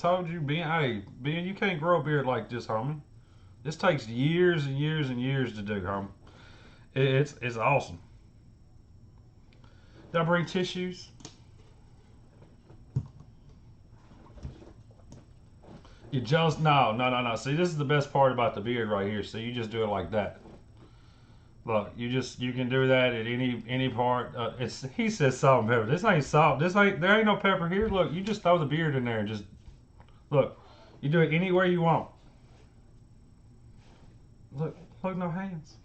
told you, Ben, you can't grow a beard like this, homie. This takes years and years and years to do, homie. It's awesome. Did I bring tissues? You just no. See, this is the best part about the beard right here. So you just do it like that. Look, you can do that at any part. It's he says salt and pepper. This ain't salt. There ain't no pepper here. Look, you just throw the beard in there and just look. You do it anywhere you want. Look, no hands.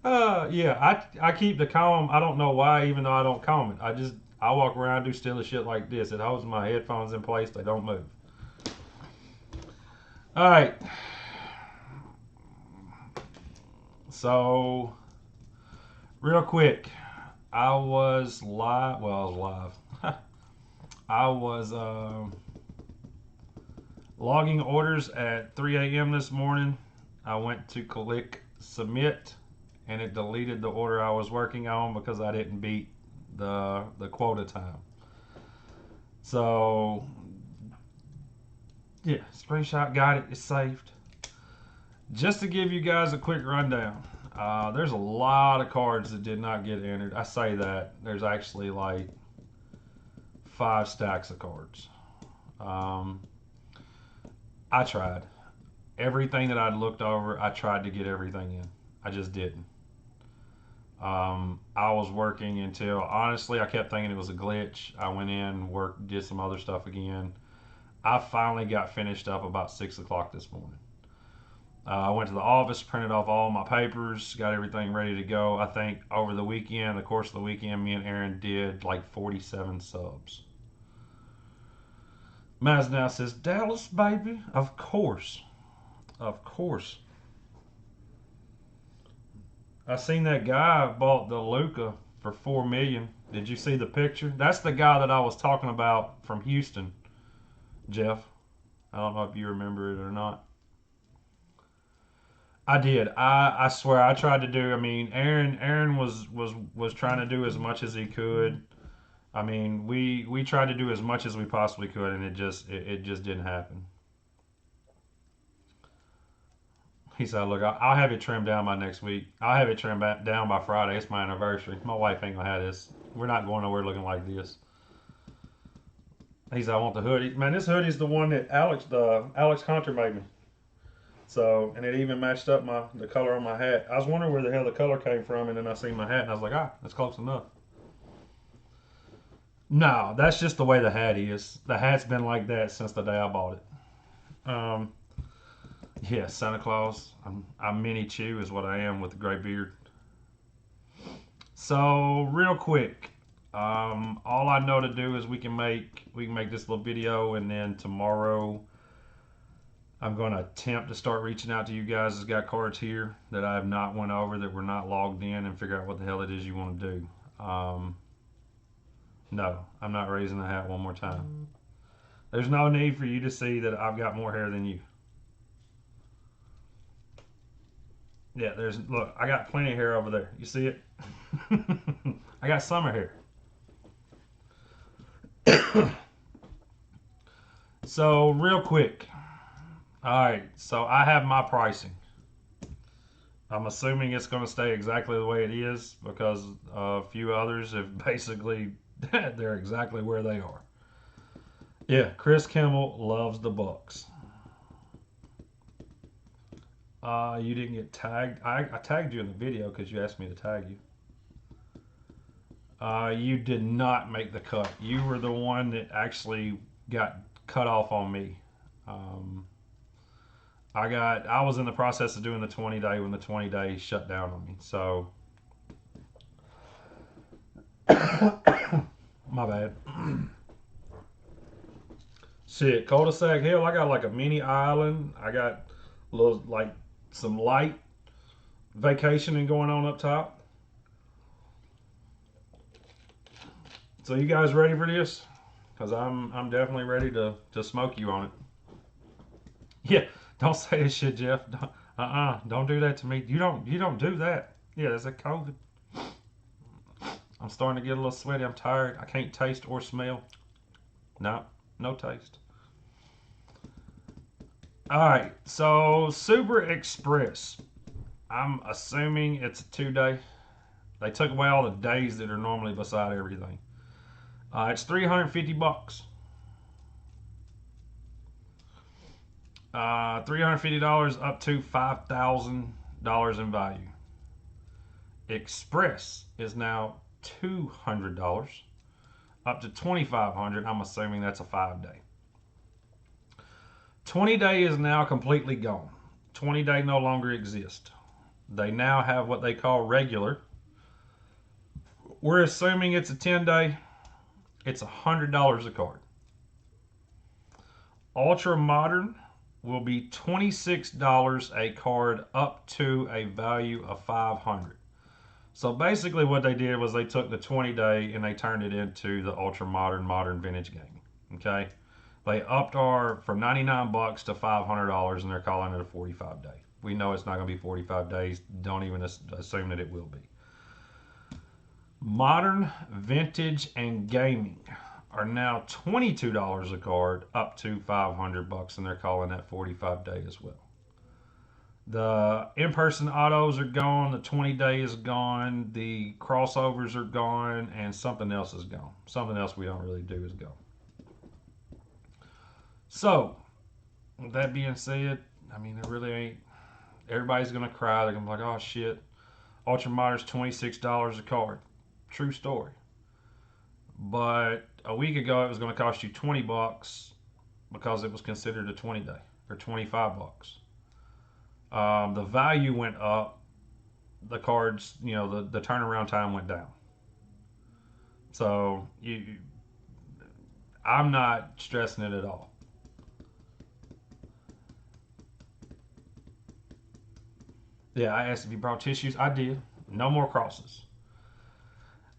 Yeah, I keep the comb. I don't know why, even though I don't comb it. I walk around do silly shit like this. It holds my headphones in place. They don't move. All right. So, real quick, I was live. Well, I was live. I was logging orders at 3 a.m. this morning. I went to click submit, and it deleted the order I was working on because I didn't beat the quota time. So, yeah, screenshot, got it. It's saved. Just to give you guys a quick rundown, there's a lot of cards that did not get entered. I say that. There's actually like 5 stacks of cards. I tried. Everything that I'd looked over, I tried to get everything in. I just didn't. I was working until, honestly, I kept thinking it was a glitch. I went in, worked, did some other stuff again. I finally got finished up about 6 o'clock this morning. I went to the office, printed off all my papers, got everything ready to go. I think over the weekend, the course of the weekend, me and Aaron did like 47 subs. Maz now says, Dallas, baby? Of course. Of course. I seen that guy bought the Luca for $4 million. Did you see the picture? That's the guy that I was talking about from Houston, Jeff. I don't know if you remember it or not. I did. I swear I tried to do. I mean, Aaron was trying to do as much as he could. I mean, we tried to do as much as we possibly could, and it just didn't happen. He said, "Look, I'll have it trimmed down by next week. I'll have it trimmed down by Friday. It's my anniversary. My wife ain't gonna have this. We're not going nowhere looking like this." He said, "I want the hoodie. Man, this hoodie's the one that Alex Hunter made me. So, and it even matched up the color on my hat. I was wondering where the hell the color came from, and then I seen my hat, and I was like, that's close enough." No, that's just the way the hat is. The hat's been like that since the day I bought it. Yeah, Santa Claus. I'm Mini Chew is what I am with the gray beard. So, real quick, all I know to do is we can make this little video, and then tomorrow I'm going to attempt to start reaching out to you guys that's got cards here that I have not went over, that we're not logged in, and figure out what the hell it is you want to do. No, I'm not raising the hat one more time. There's no need for you to see that I've got more hair than you. Yeah, look, I got plenty of hair over there. You see it? I got summer hair. So, real quick. Alright, so I have my pricing. I'm assuming it's going to stay exactly the way it is because a few others have basically, they're exactly where they are. Yeah, Chris Kimmel loves the Bucks. You didn't get tagged. I tagged you in the video because you asked me to tag you. You did not make the cut. You were the one that actually got cut off on me. I was in the process of doing the 20-day when the 20-day shut down on me. So, my bad. Shit, cul-de-sac hill. I got like a mini island. I got a little like some light vacationing going on up top. So you guys ready for this? Because I'm definitely ready to smoke you on it. Yeah, don't say this shit, Jeff. Don't do that to me. You don't do that. Yeah, that's a COVID. I'm starting to get a little sweaty. I'm tired. I can't taste or smell. No, No taste. All right, so Super Express. I'm assuming it's a 2 day. They took away all the days that are normally beside everything. It's $350. $350 up to $5,000 in value. Express is now $200 up to $2,500. I'm assuming that's a 5 day. 20 day is now completely gone. 20 day no longer exists. They now have what they call regular. We're assuming it's a 10 day. It's $100 a card. Ultra modern will be $26 a card up to a value of $500. So basically what they did was they took the 20 day and they turned it into the ultra modern vintage game. Okay? They upped our from $99 to $500 and they're calling it a 45 day. We know it's not going to be 45 days. Don't even assume that it will be. Modern, vintage, and gaming are now $22 a card up to $500 and they're calling that 45 day as well. The in-person autos are gone, the 20 day is gone, the crossovers are gone, and something else is gone. Something else we don't really do is gone. So, with that being said, I mean, there really ain't. Everybody's gonna cry. They're gonna be like, "Oh shit, Ultra Modern's $26 a card." True story. But a week ago, it was gonna cost you $20 because it was considered a 20 day or $25. The value went up. The cards, the turnaround time went down. So I'm not stressing it at all. Yeah, I asked if you brought tissues. I did. No more crosses.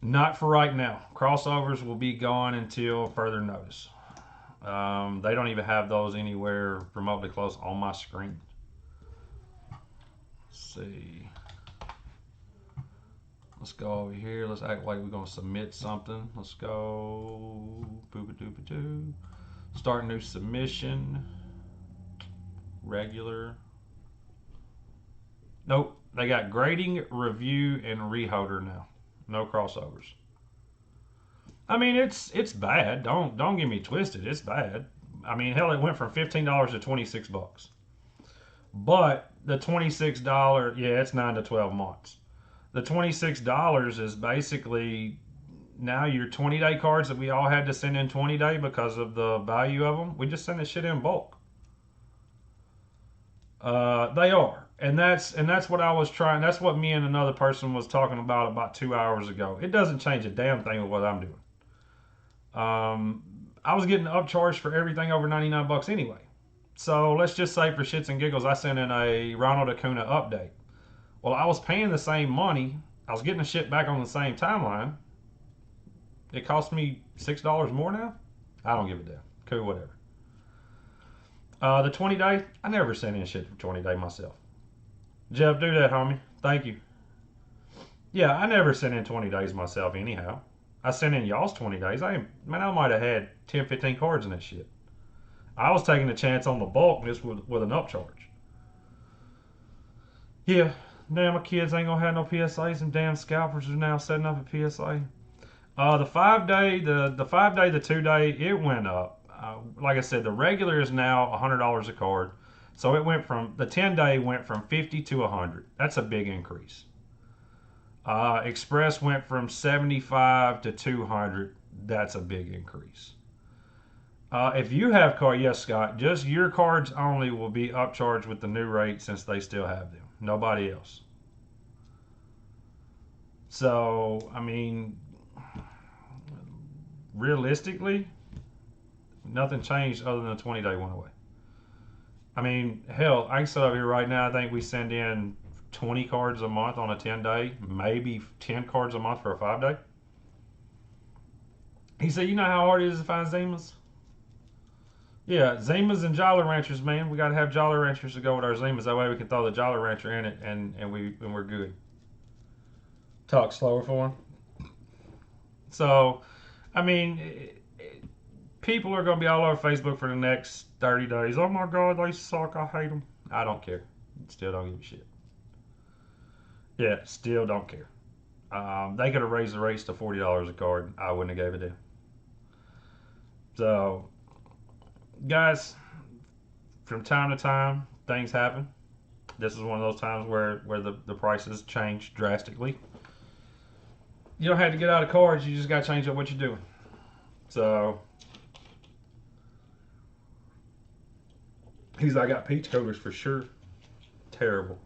Not for right now. Crossovers will be gone until further notice. They don't even have those anywhere remotely close on my screen. Let's see. Let's go over here. Let's act like we're going to submit something. Let's go. Boop-a-doop-a-doo. Start new submission. Regular. Nope. They got grading, review, and reholder now. No crossovers. I mean, it's bad. Don't get me twisted. It's bad. I mean, hell, it went from $15 to $26. But the $26, yeah, it's 9 to 12 months. The $26 is basically now your 20 day cards that we all had to send in 20 day because of the value of them. We just send this shit in bulk. They are, and that's what I was trying. That's what me and another person was talking about 2 hours ago. It doesn't change a damn thing with what I'm doing. I was getting upcharged for everything over $99 anyway. So let's just say for shits and giggles, I sent in a Ronald Acuna update. Well, I was paying the same money. I was getting the shit back on the same timeline. It cost me $6 more now. I don't give a damn. Cool, whatever. The 20 day, I never sent in shit for 20 day myself. Jeff, do that, homie. Thank you. Yeah, I never sent in 20 days myself anyhow. I sent in y'all's 20 days. I might have had 10, 15 cards in that shit. I was taking a chance on the bulk just with an upcharge. Yeah, damn, my kids ain't gonna have no PSAs. And damn scalpers are now setting up a PSA. The 5 day, the 5 day, the 2 day, it went up. Like I said, the regular is now $100 a card. So it went from the 10 day went from 50 to 100. That's a big increase. Express went from 75 to 200. That's a big increase. If you have card, yes, Scott, just your cards only will be upcharged with the new rate since they still have them. Nobody else. So, I mean, realistically, nothing changed other than the 20 day went away. I mean, hell, I can sit up here right now. I think we send in 20 cards a month on a 10 day, maybe 10 cards a month for a 5 day. He said, "You know how hard it is to find Zimas?" Yeah, Zimas and Jolly Ranchers, man. We got to have Jolly Ranchers to go with our Zimas. That way we can throw the Jolly Rancher in it and we're good. Talk slower for him. So, I mean, People are going to be all over Facebook for the next 30 days. Oh my God, they suck. I hate them. I don't care. Still don't give a shit. Yeah, still don't care. They could have raised the rates to $40 a card. I wouldn't have gave a damn. So, guys, from time to time, things happen. This is one of those times where the prices change drastically. You don't have to get out of cards. You just got to change up what you're doing. So, I got peach coolers for sure. Terrible.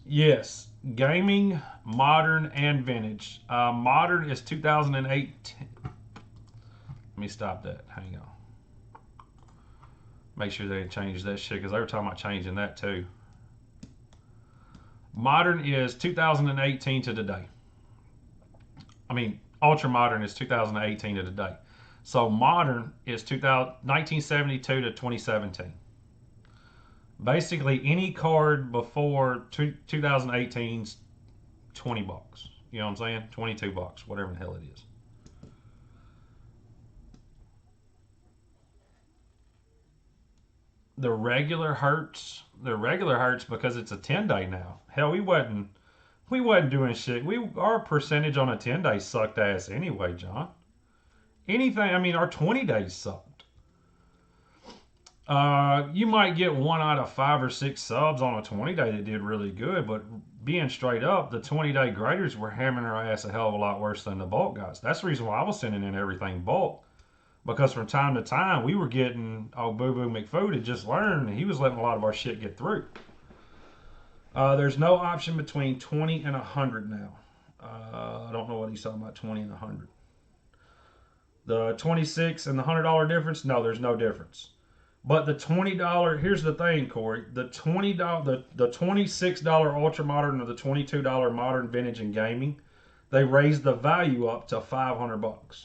Yes, gaming, modern, and vintage. Modern is 2008. Let me stop that. Hang on. Make sure they change that shit because they were talking about changing that too. Modern is 2018 to today. I mean, ultra modern is 2018 to today. So modern is 1972 to 2017. Basically, any card before 2018's $20. You know what I'm saying? $22, whatever the hell it is. The regular hurts. The regular hurts because it's a 10-day now. Hell, we wasn't doing shit. Our percentage on a 10-day sucked ass anyway, John. Anything. I mean, our 20 days sucked. You might get 1 out of 5 or 6 subs on a 20-day that did really good, but being straight up, the 20-day graders were hammering our ass a hell of a lot worse than the bulk guys. That's the reason why I was sending in everything bulk. Because from time to time, we were getting, Boo Boo McFood had just learned, and he was letting a lot of our shit get through. There's no option between 20 and 100 now. I don't know what he's talking about, 20 and 100. The 26 and the $100 difference? No, there's no difference. But the $20, here's the thing, Corey. The $26 ultra modern or the $22 modern vintage and gaming, they raised the value up to $500.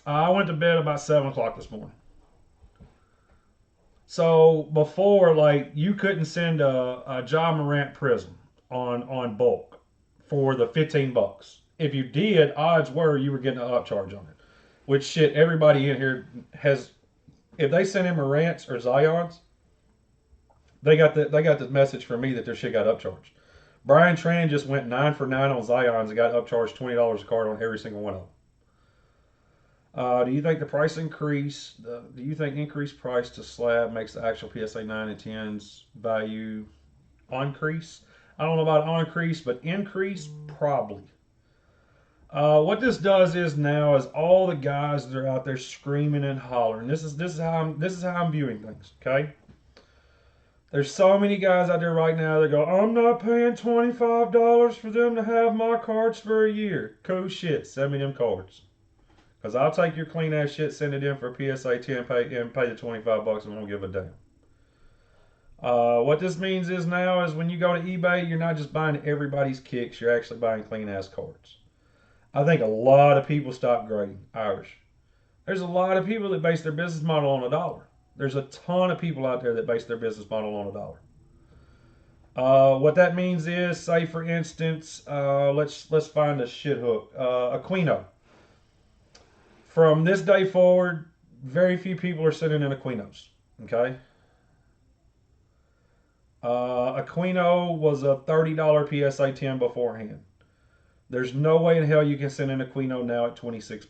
I went to bed about 7 o'clock this morning. So before, like, you couldn't send a Ja Morant Prism on bulk for the $15. If you did, odds were you were getting an upcharge on it. Which shit, everybody in here has. If they send in Morants or Zions, they got the message from me that their shit got upcharged. Brian Tran just went 9 for 9 on Zions and got upcharged $20 a card on every single one of them. Do you think the price increase? Do you think increased price to slab makes the actual PSA 9 and 10s value increase? I don't know about increase, but increase probably. What this does is now is all the guys that are out there screaming and hollering. This is how I'm viewing things. Okay. There's so many guys out there right now that go, I'm not paying $25 for them to have my cards for a year. Cool shit. Send me them cards. Because I'll take your clean ass shit, send it in for PSA 10, and pay the $25 and won't give a damn. What this means is now is when you go to eBay, you're not just buying everybody's kicks, you're actually buying clean ass cards. I think a lot of people stop grading Irish. There's a lot of people that base their business model on a dollar. There's a ton of people out there that base their business model on a dollar. What that means is, say for instance, let's find a shit hook, Aquino. From this day forward, very few people are sending in Aquinos. Okay. Aquino was a $30 PSA 10 beforehand. There's no way in hell you can send in Aquino now at $26.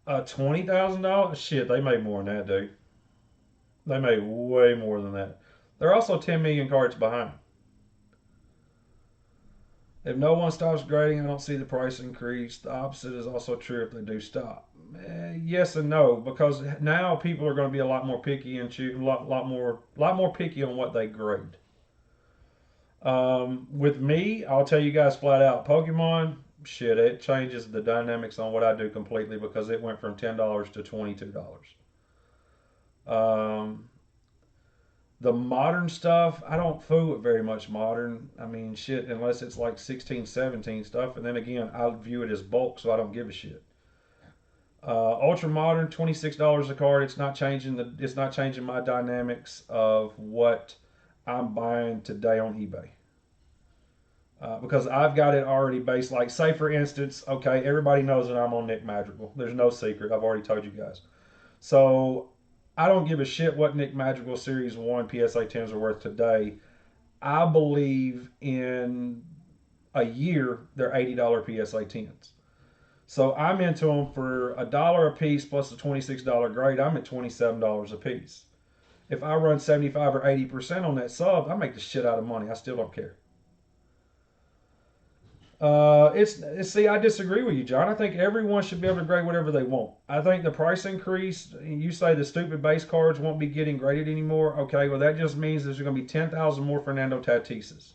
$20,000? Shit, they made more than that, dude. They made way more than that. They're also 10 million cards behind. If no one stops grading, I don't see the price increase. The opposite is also true if they do stop. Yes and no, because now people are going to be a lot more picky and choose a lot more picky on what they grade. With me, I'll tell you guys flat out, Pokemon, shit, it changes the dynamics on what I do completely because it went from $10 to $22. The modern stuff, I don't fool with very much modern. I mean, shit, unless it's like 16, 17 stuff. And then again, I view it as bulk, so I don't give a shit. Ultra modern, $26 a card. It's not changing my dynamics of what I'm buying today on eBay. Because I've got it already based. Like, say for instance, okay, everybody knows that I'm on Nick Madrigal. There's no secret. I've already told you guys. So I don't give a shit what Nick Madrigal Series 1 PSA 10s are worth today. I believe in a year they're $80 PSA 10s. So I'm into them for $1 a piece plus a $26 grade. I'm at $27 a piece. If I run 75 or 80% on that sub, I make the shit out of money. I still don't care. It's see, I disagree with you, John. I think everyone should be able to grade whatever they want. I think the price increase. You say the stupid base cards won't be getting graded anymore. Okay, well that just means there's going to be 10,000 more Fernando Tatises.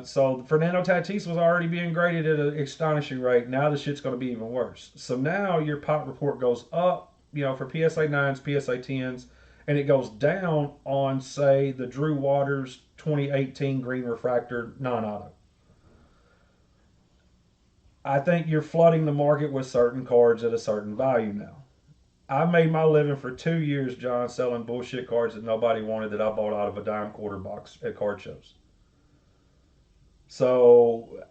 So Fernando Tatis was already being graded at an astonishing rate. Now the shit's going to be even worse. So now your pot report goes up, for PSA 9s, PSA 10s, and it goes down on, say, the Drew Waters 2018 Green Refractor non-auto. I think you're flooding the market with certain cards at a certain value now. I made my living for 2 years, John, selling bullshit cards that nobody wanted that I bought out of a dime quarter box at card shows. So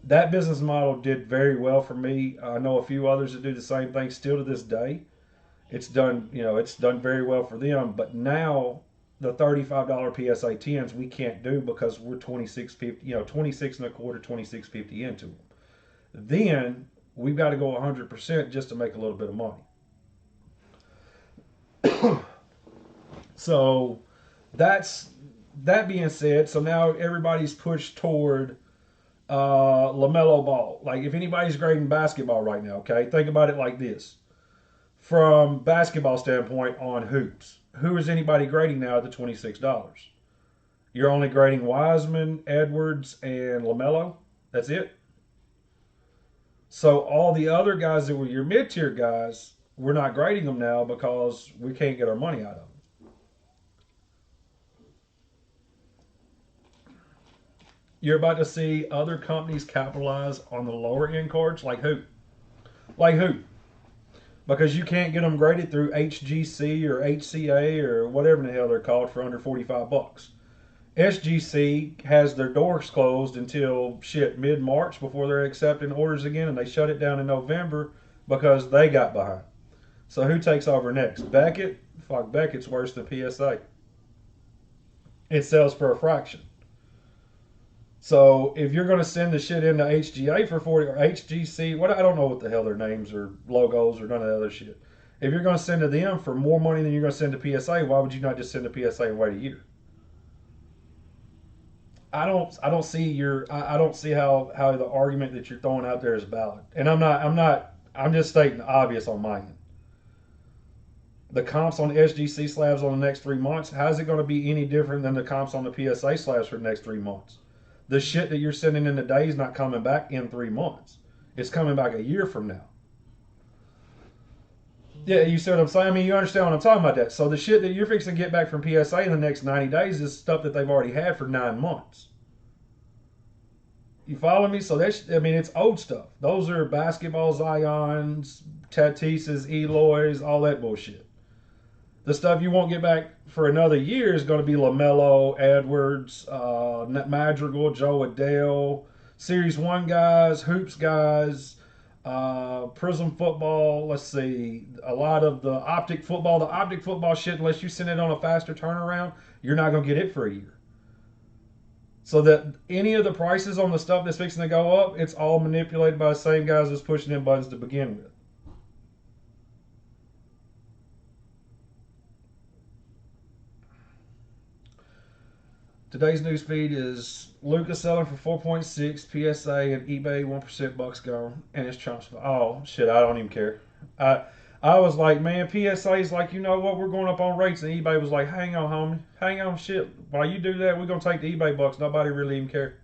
that business model did very well for me. I know a few others that do the same thing still to this day. It's done very well for them. But now the $35 PSA 10s we can't do because we're 26.50, 26 and a quarter, 26.50 into them. Then we've got to go 100% just to make a little bit of money. So that's that being said. So now everybody's pushed toward LaMelo Ball. Like, if anybody's grading basketball right now, okay, think about it like this: from basketball standpoint on hoops, who is anybody grading now at the $26? You're only grading Wiseman, Edwards, and LaMelo. That's it. So all the other guys that were your mid tier guys, we're not grading them now because we can't get our money out of them. You're about to see other companies capitalize on the lower end cards, like who? Like who? Because you can't get them graded through HGC or HCA or whatever the hell they're called for under $45. SGC has their doors closed until shit mid March before they're accepting orders again, and they shut it down in November because they got behind. So who takes over next? Beckett? Fuck, Beckett's worse than PSA. It sells for a fraction. So if you're going to send the shit into HGA for 40 or HGC, what, I don't know what the hell their names or logos or none of that other shit. If you're going to send to them for more money than you're going to send to PSA, why would you not just send to PSA and wait a year? I don't see I don't see how the argument that you're throwing out there is valid. And I'm just stating the obvious on my end. The comps on SGC slabs on the next 3 months, how's it going to be any different than the comps on the PSA slabs for the next 3 months? The shit that you're sending in today is not coming back in 3 months. It's coming back a year from now. Yeah, you see what I'm saying? I mean, you understand what I'm talking about that. So the shit that you're fixing to get back from PSA in the next 90 days is stuff that they've already had for 9 months. You follow me? So that's, I mean, it's old stuff. Those are basketball Zions, Tatises, Eloys, all that bullshit. The stuff you won't get back for another year is going to be LaMelo, Edwards, Madrigal, Joe Adele, Series 1 guys, Hoops guys, Prism football. Let's see, a lot of the optic football. The optic football shit, unless you send it on a faster turnaround, you're not going to get it for a year. So that any of the prices on the stuff that's fixing to go up, it's all manipulated by the same guys that's pushing in buttons to begin with. Today's news feed is Lucas selling for 4.6 PSA and eBay 1% bucks gone, and it's Trump's. Oh shit, I don't even care. I I was like, man, PSA's like, you know what, we're going up on rates, and eBay was like, hang on, homie, hang on, shit. While you do that, we're gonna take the eBay bucks. Nobody really even care.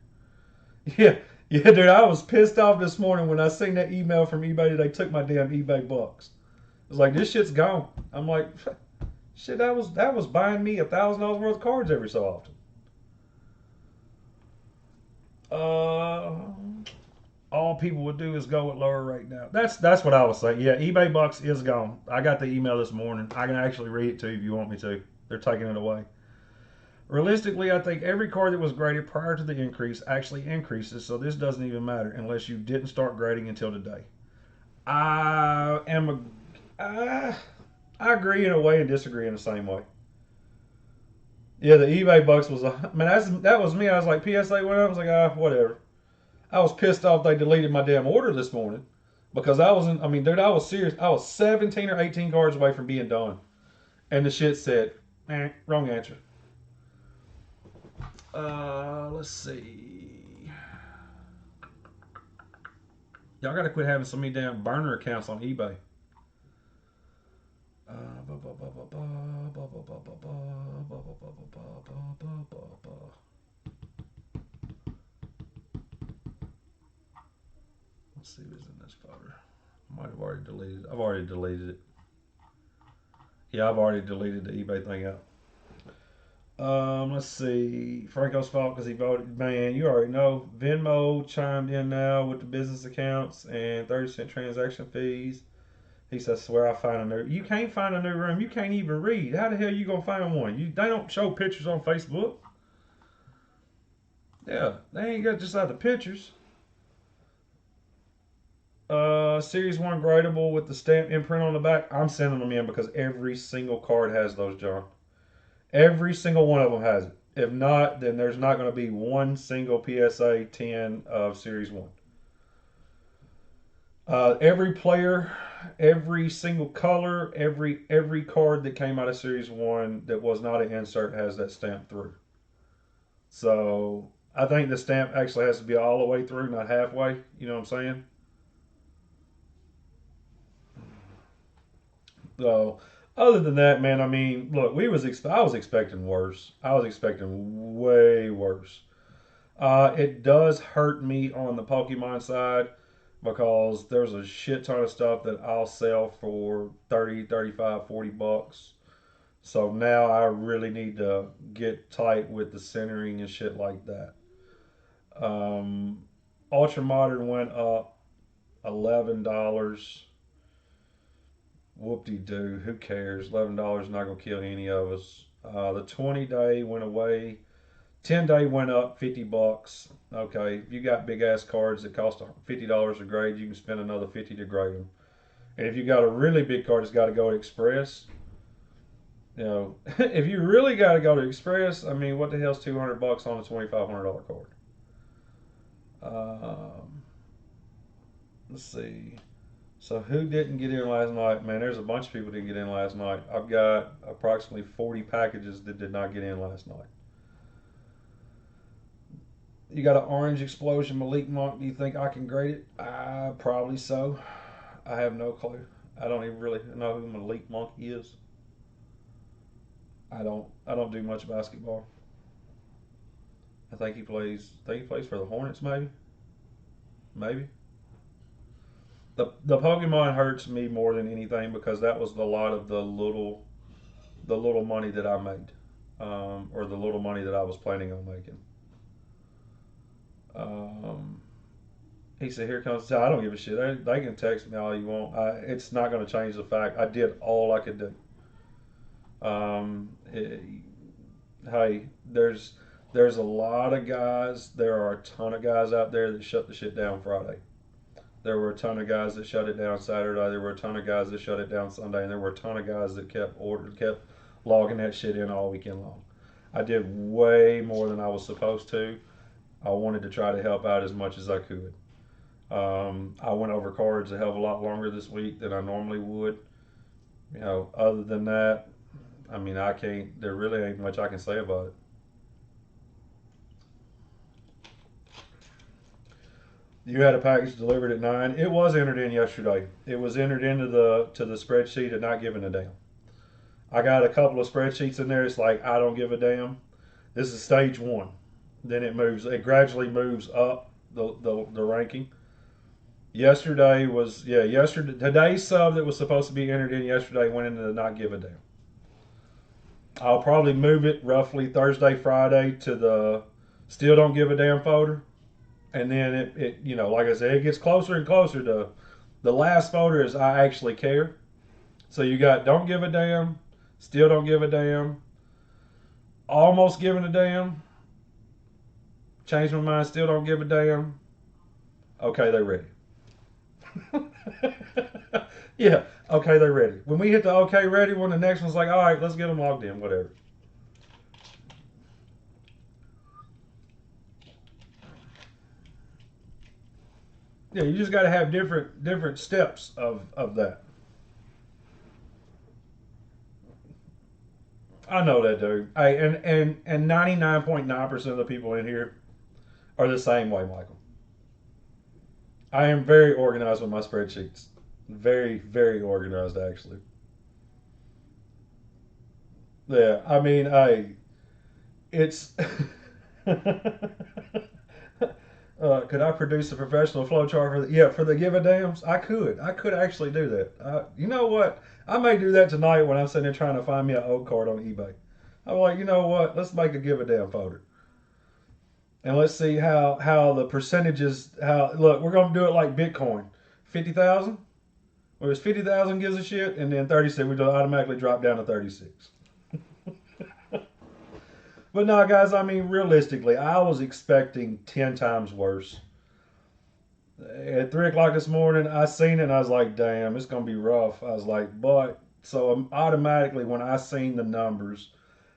Yeah, yeah, dude, I was pissed off this morning when I seen that email from eBay that they took my damn eBay bucks. It was like, this shit's gone. I'm like, shit, that was buying me $1,000 worth of cards every so often. Uh, all people would do is go with lower rate now. That's what I was saying. Yeah, eBay bucks is gone. I got the email this morning. I can actually read it to you if you want me to. They're taking it away. Realistically, I think every card that was graded prior to the increase actually increases, so this doesn't even matter unless you didn't start grading until today. I am a. I agree in a way and disagree in the same way. Yeah, the eBay bucks was a man. That was me. I was like PSA went up. I was like, whatever. I was pissed off they deleted my damn order this morning because I wasn't. I mean, dude, I was serious. I was 17 or 18 cards away from being done, and the shit said, wrong answer. Let's see. Y'all gotta quit having so many damn burner accounts on eBay. Let's see what's in this folder. I might have already deleted it. I've already deleted it. Yeah, I've already deleted the eBay thing out. Let's see. Franco's fault because he voted. Man, you already know. Venmo chimed in now with the business accounts and 30-cent transaction fees. He says, "Swear I find a new." You can't find a new room. You can't even read. How the hell you gonna find one? They don't show pictures on Facebook. Yeah, they ain't got just out the pictures. Series 1 gradable with the stamp imprint on the back. I'm sending them in because every single card has those, John. Every single one of them has it. If not, then there's not going to be one single PSA 10 of Series 1. Every player, every single color, every card that came out of Series 1 that was not an insert has that stamp through. So I think the stamp actually has to be all the way through, not halfway. You know what I'm saying? So other than that, man, I mean, look, I was expecting worse. I was expecting way worse. It does hurt me on the Pokemon side because there's a shit ton of stuff that I'll sell for 30, 35, 40 bucks. So now I really need to get tight with the centering and shit like that. Um, Ultra Modern went up $11. Whoop de doo. Who cares? $11 is not going to kill any of us. The 20-day went away. 10-day went up 50 bucks. Okay, if you got big ass cards that cost $50 to grade, you can spend another 50 to grade them. And if you got a really big card that's got to go to Express, you know, if you really got to go to Express, I mean, what the hell's 200 bucks on a $2,500 card? Let's see. So who didn't get in last night? Man, there's a bunch of people that didn't get in last night. I've got approximately 40 packages that did not get in last night. You got an orange explosion Malik Monk. Do you think I can grade it? Probably so. I have no clue. I don't even really know who Malik Monk is. I don't do much basketball. I think he plays. For the Hornets, maybe. Maybe. The Pokemon hurts me more than anything because that was a lot of the little money that I made, or the little money that I was planning on making. Um, he said, "Here comes." I don't give a shit. They can text me all you want. It's not going to change the fact I did all I could do. Um, it, hey, there's a lot of guys. There are a ton of guys out there that shut the shit down Friday. There were a ton of guys that shut it down Saturday. There were a ton of guys that shut it down Sunday, and there were a ton of guys that kept logging that shit in all weekend long. I did way more than I was supposed to. I wanted to try to help out as much as I could. I went over cards a hell of a lot longer this week than I normally would. You know, other than that, I mean, I can't. There really ain't much I can say about it. You had a package delivered at 9. It was entered in yesterday. It was entered into the spreadsheet and not given a damn. I got a couple of spreadsheets in there. It's like I don't give a damn. This is stage 1. Then it moves. It gradually moves up the ranking. Yesterday was yesterday. Today's sub that was supposed to be entered in yesterday went into the not give a damn. I'll probably move it roughly Thursday, Friday to the still don't give a damn folder. And then it like I said, it gets closer and closer to the last folder is I actually care. So you got don't give a damn, still don't give a damn, almost giving a damn, change my mind, still don't give a damn. Okay, they're ready. Yeah, okay, they're ready. When we hit the okay, ready one, the next one's like, all right, let's get them logged in, whatever. Yeah, you just got to have different steps of that. I know that, dude. Hey, and 99.9% of the people in here are the same way, Michael. I am very organized with my spreadsheets. Very organized, actually. Yeah, I mean, it's. Could I produce a professional flow chart for the, yeah, for the give a dams? I could actually do that. You know what? I may do that tonight when I'm sitting there trying to find me an old card on eBay. I'm like, you know what? Let's make a give a damn folder, and let's see how the percentages. How look, we're gonna do it like Bitcoin, 50,000. Where it's 50,000 gives a shit, and then 36 we just automatically drop down to 36. But no, guys, I mean, realistically, I was expecting 10 times worse. At 3 o'clock this morning, I seen it and I was like, damn, it's going to be rough. I was like, but, so automatically when I seen the numbers,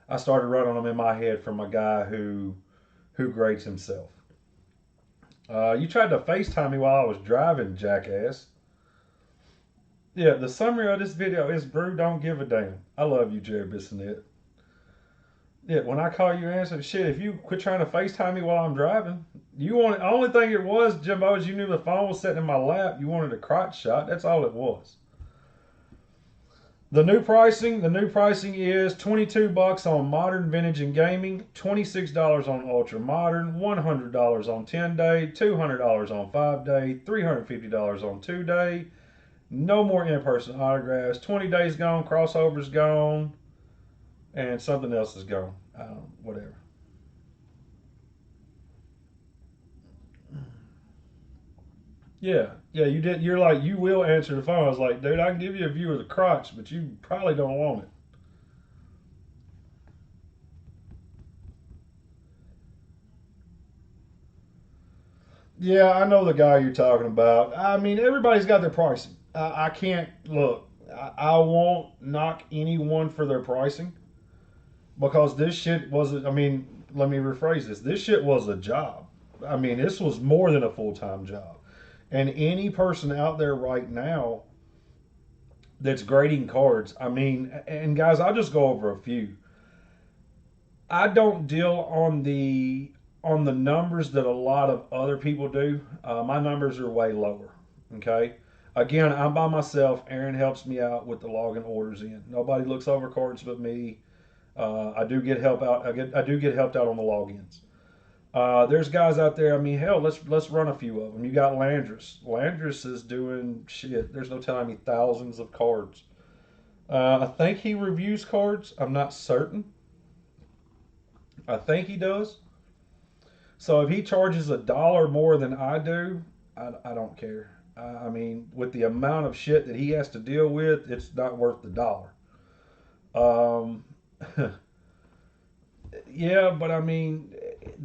I started running them in my head from a guy who grades himself. You tried to FaceTime me while I was driving, jackass. Yeah, the summary of this video is Brew don't give a damn. I love you, Jared Bissonette. Yeah, when I call you answer, shit, if you quit trying to FaceTime me while I'm driving, you want the only thing it was, Jimbo, is you knew the phone was sitting in my lap. You wanted a crotch shot. That's all it was. The new pricing is $22 on modern, vintage, and gaming, $26 on ultra modern, $100 on 10-day, $200 on 5-day, $350 on 2-day. No more in-person autographs. 20 days gone, crossovers gone, and something else is gone. Whatever. Yeah, you did. You're like, you will answer the phone. I was like, dude, I can give you a view of the crotch, but you probably don't want it. Yeah, I know the guy you're talking about. I mean, everybody's got their pricing. I can't look. I won't knock anyone for their pricing because this shit was. I mean, let me rephrase this. This shit was a job. I mean, this was more than a full time job. And any person out there right now that's grading cards, I mean, and guys, I'll just go over a few. I don't deal on the numbers that a lot of other people do. My numbers are way lower. Okay. Again, I'm by myself. Aaron helps me out with the logging orders in. Nobody looks over cards but me. I do get help out. I do get helped out on the logins. There's guys out there. I mean, hell, let's run a few of them. You got Landris. Landris is doing shit. There's no telling me thousands of cards. I think he reviews cards. I'm not certain. I think he does. So if he charges $1 more than I do, I don't care. I mean, with the amount of shit that he has to deal with, it's not worth the dollar. Um, yeah, but I mean,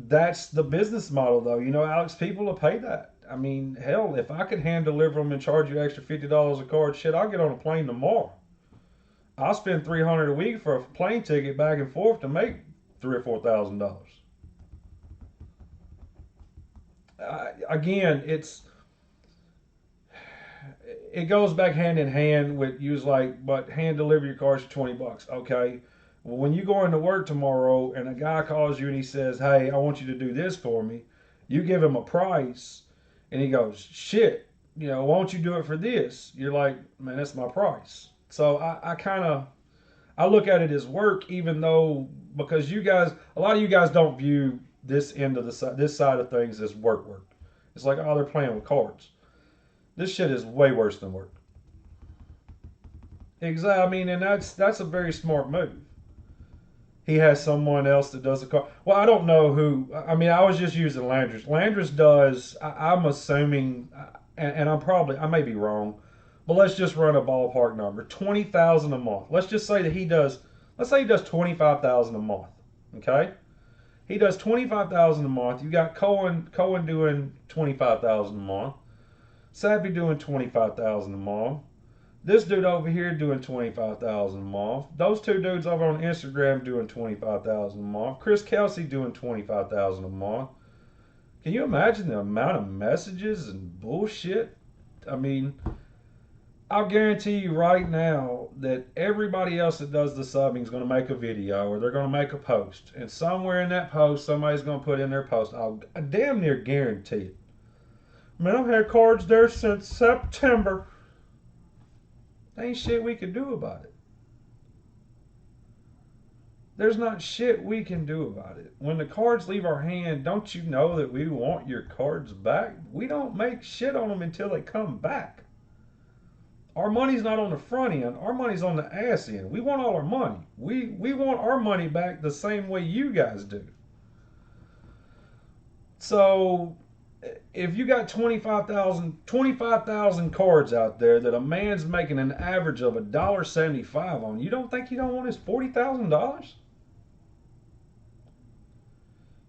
that's the business model, though. You know, Alex, people will pay that. I mean, hell, if I could hand deliver them and charge you extra $50 a card, shit, I'll get on a plane tomorrow. I'll spend $300 a week for a plane ticket back and forth to make $3,000 or $4,000. Again, it goes back hand in hand with you was like, but hand deliver your cards for $20. Okay. Well, when you go into work tomorrow and a guy calls you and he says, hey, I want you to do this for me, you give him a price and he goes, shit, why don't you do it for this? You're like, man, that's my price. So I kind of, I look at it as work, even though, because a lot of you guys don't view this end of this side of things as work. It's like, oh, they're playing with cards. This shit is way worse than work. Exactly. I mean, and that's a very smart move. He has someone else that does the card. Well, I don't know who. I mean, I was just using Landris. Landris does. I'm assuming, and I may be wrong, but let's just run a ballpark number: 20,000 a month. Let's just say that he does. Let's say he does 25,000 a month. Okay, he does 25,000 a month. You got Cohen doing 25,000 a month. Savvy doing 25,000 a month. This dude over here doing 25,000 a month. Those two dudes over on Instagram doing 25,000 a month. Chris Kelsey doing 25,000 a month. Can you imagine the amount of messages and bullshit? I mean, I'll guarantee you right now that everybody else that does the subbing is going to make a video or they're going to make a post. And somewhere in that post, somebody's going to put in their post. I damn near guarantee it. Man, I've had cards there since September. There ain't shit we can do about it. There's not shit we can do about it. When the cards leave our hand, don't you know that we want your cards back? We don't make shit on them until they come back. Our money's not on the front end. Our money's on the ass end. We want all our money. We want our money back the same way you guys do. So if you got 25,000 cards out there that a man's making an average of $1.75 on, you don't think he don't want his $40,000?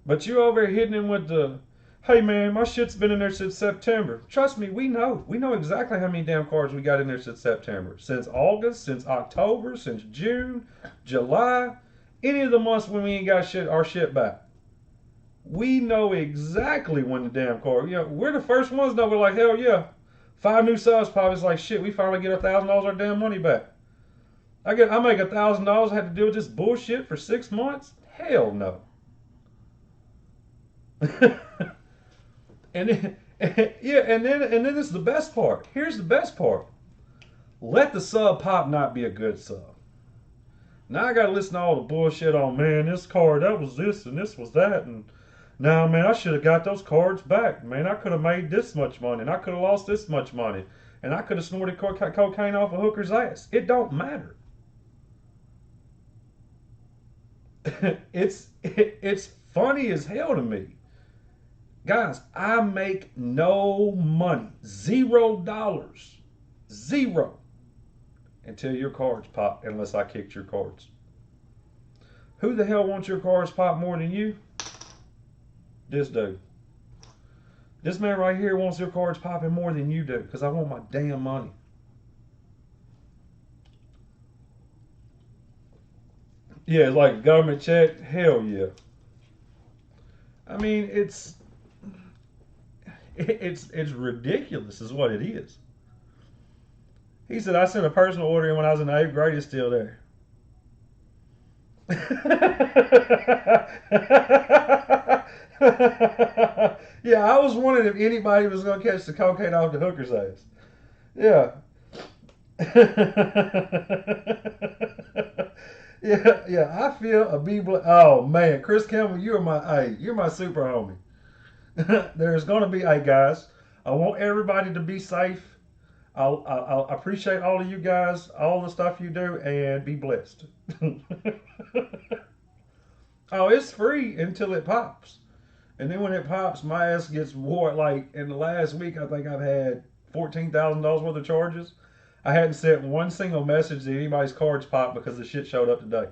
But you over here hitting him with the, hey man, my shit's been in there since September. Trust me, we know. We know exactly how many damn cards we got in there since September. Since August, since October, since June, July, any of the months when we ain't got our shit back. We know exactly when the damn card, we're the first ones that we're like, hell yeah. 5 new subs pop, it's like shit, we finally get $1,000 our damn money back. I make $1,000, had to deal with this bullshit for 6 months? Hell no. and then, and then this is the best part. Here's the best part. Let the sub pop not be a good sub. Now I gotta listen to all the bullshit on, man, this card, that was this and this was that, and now, man, I should have got those cards back. Man, I could have made this much money, and I could have lost this much money, and I could have snorted cocaine off a hooker's ass. It don't matter. It's funny as hell to me. Guys, I make no money. $0. Zero. Until your cards pop, unless I kicked your cards. Who the hell wants your cards pop more than you? This dude. This man right here wants your cards popping more than you do because I want my damn money. Yeah, it's like a government check. Hell yeah. I mean, it's ridiculous is what it is. He said, I sent a personal order in when I was in the 8th grade. It's still there. Yeah, I was wondering if anybody was going to catch the cocaine off the hooker's ass. Yeah. Yeah, I feel a oh man, Chris Campbell, you're my super homie. There's going to be, hey guys, I want everybody to be safe. I'll appreciate all of you guys, all the stuff you do, and be blessed. Oh, it's free until it pops. And then when it pops, my ass gets wore. Like in the last week, I think I've had $14,000 worth of charges. I hadn't sent one single message that anybody's cards popped because the shit showed up today.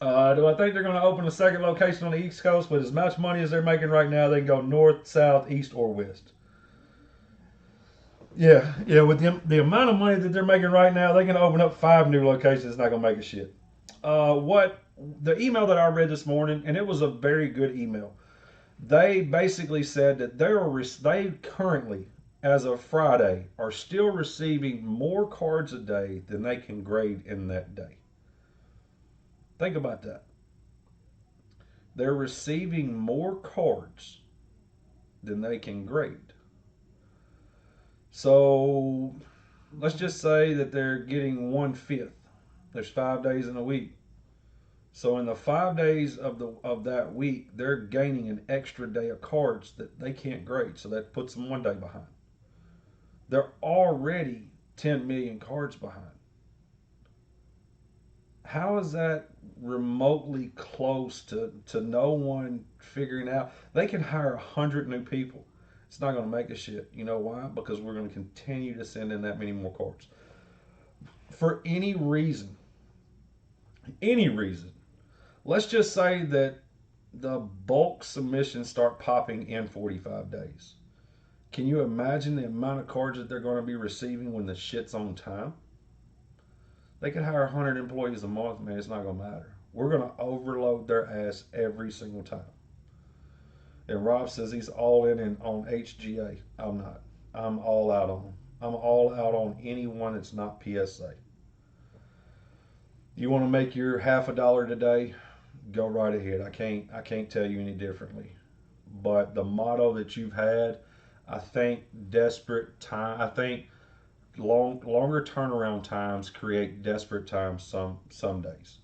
Do I think they're going to open a second location on the East Coast with as much money as they're making right now? They can go north, south, east, or west. Yeah. With the amount of money that they're making right now, they can open up 5 new locations. It's not going to make a shit. What the email that I read this morning, and it was a very good email. They basically said that they currently, as of Friday, are still receiving more cards a day than they can grade in that day. Think about that. They're receiving more cards than they can grade. So let's just say that they're getting 1/5. There's 5 days in a week. So in the 5 days of that week, they're gaining an extra day of cards that they can't grade. So that puts them 1 day behind. They're already 10 million cards behind. How is that remotely close to no one figuring out? They can hire 100 new people. It's not going to make a shit. You know why? Because we're going to continue to send in that many more cards. For any reason, Let's just say that the bulk submissions start popping in 45 days. Can you imagine the amount of cards that they're going to be receiving when the shit's on time? They could hire 100 employees a month, man. It's not going to matter. We're going to overload their ass every single time. And Rob says he's all in on HGA. I'm not. I'm all out on them. I'm all out on anyone that's not PSA. You want to make your half a dollar today? Go right ahead. I can't tell you any differently. But the motto that you've had, I think desperate time. I think longer turnaround times create desperate times some days.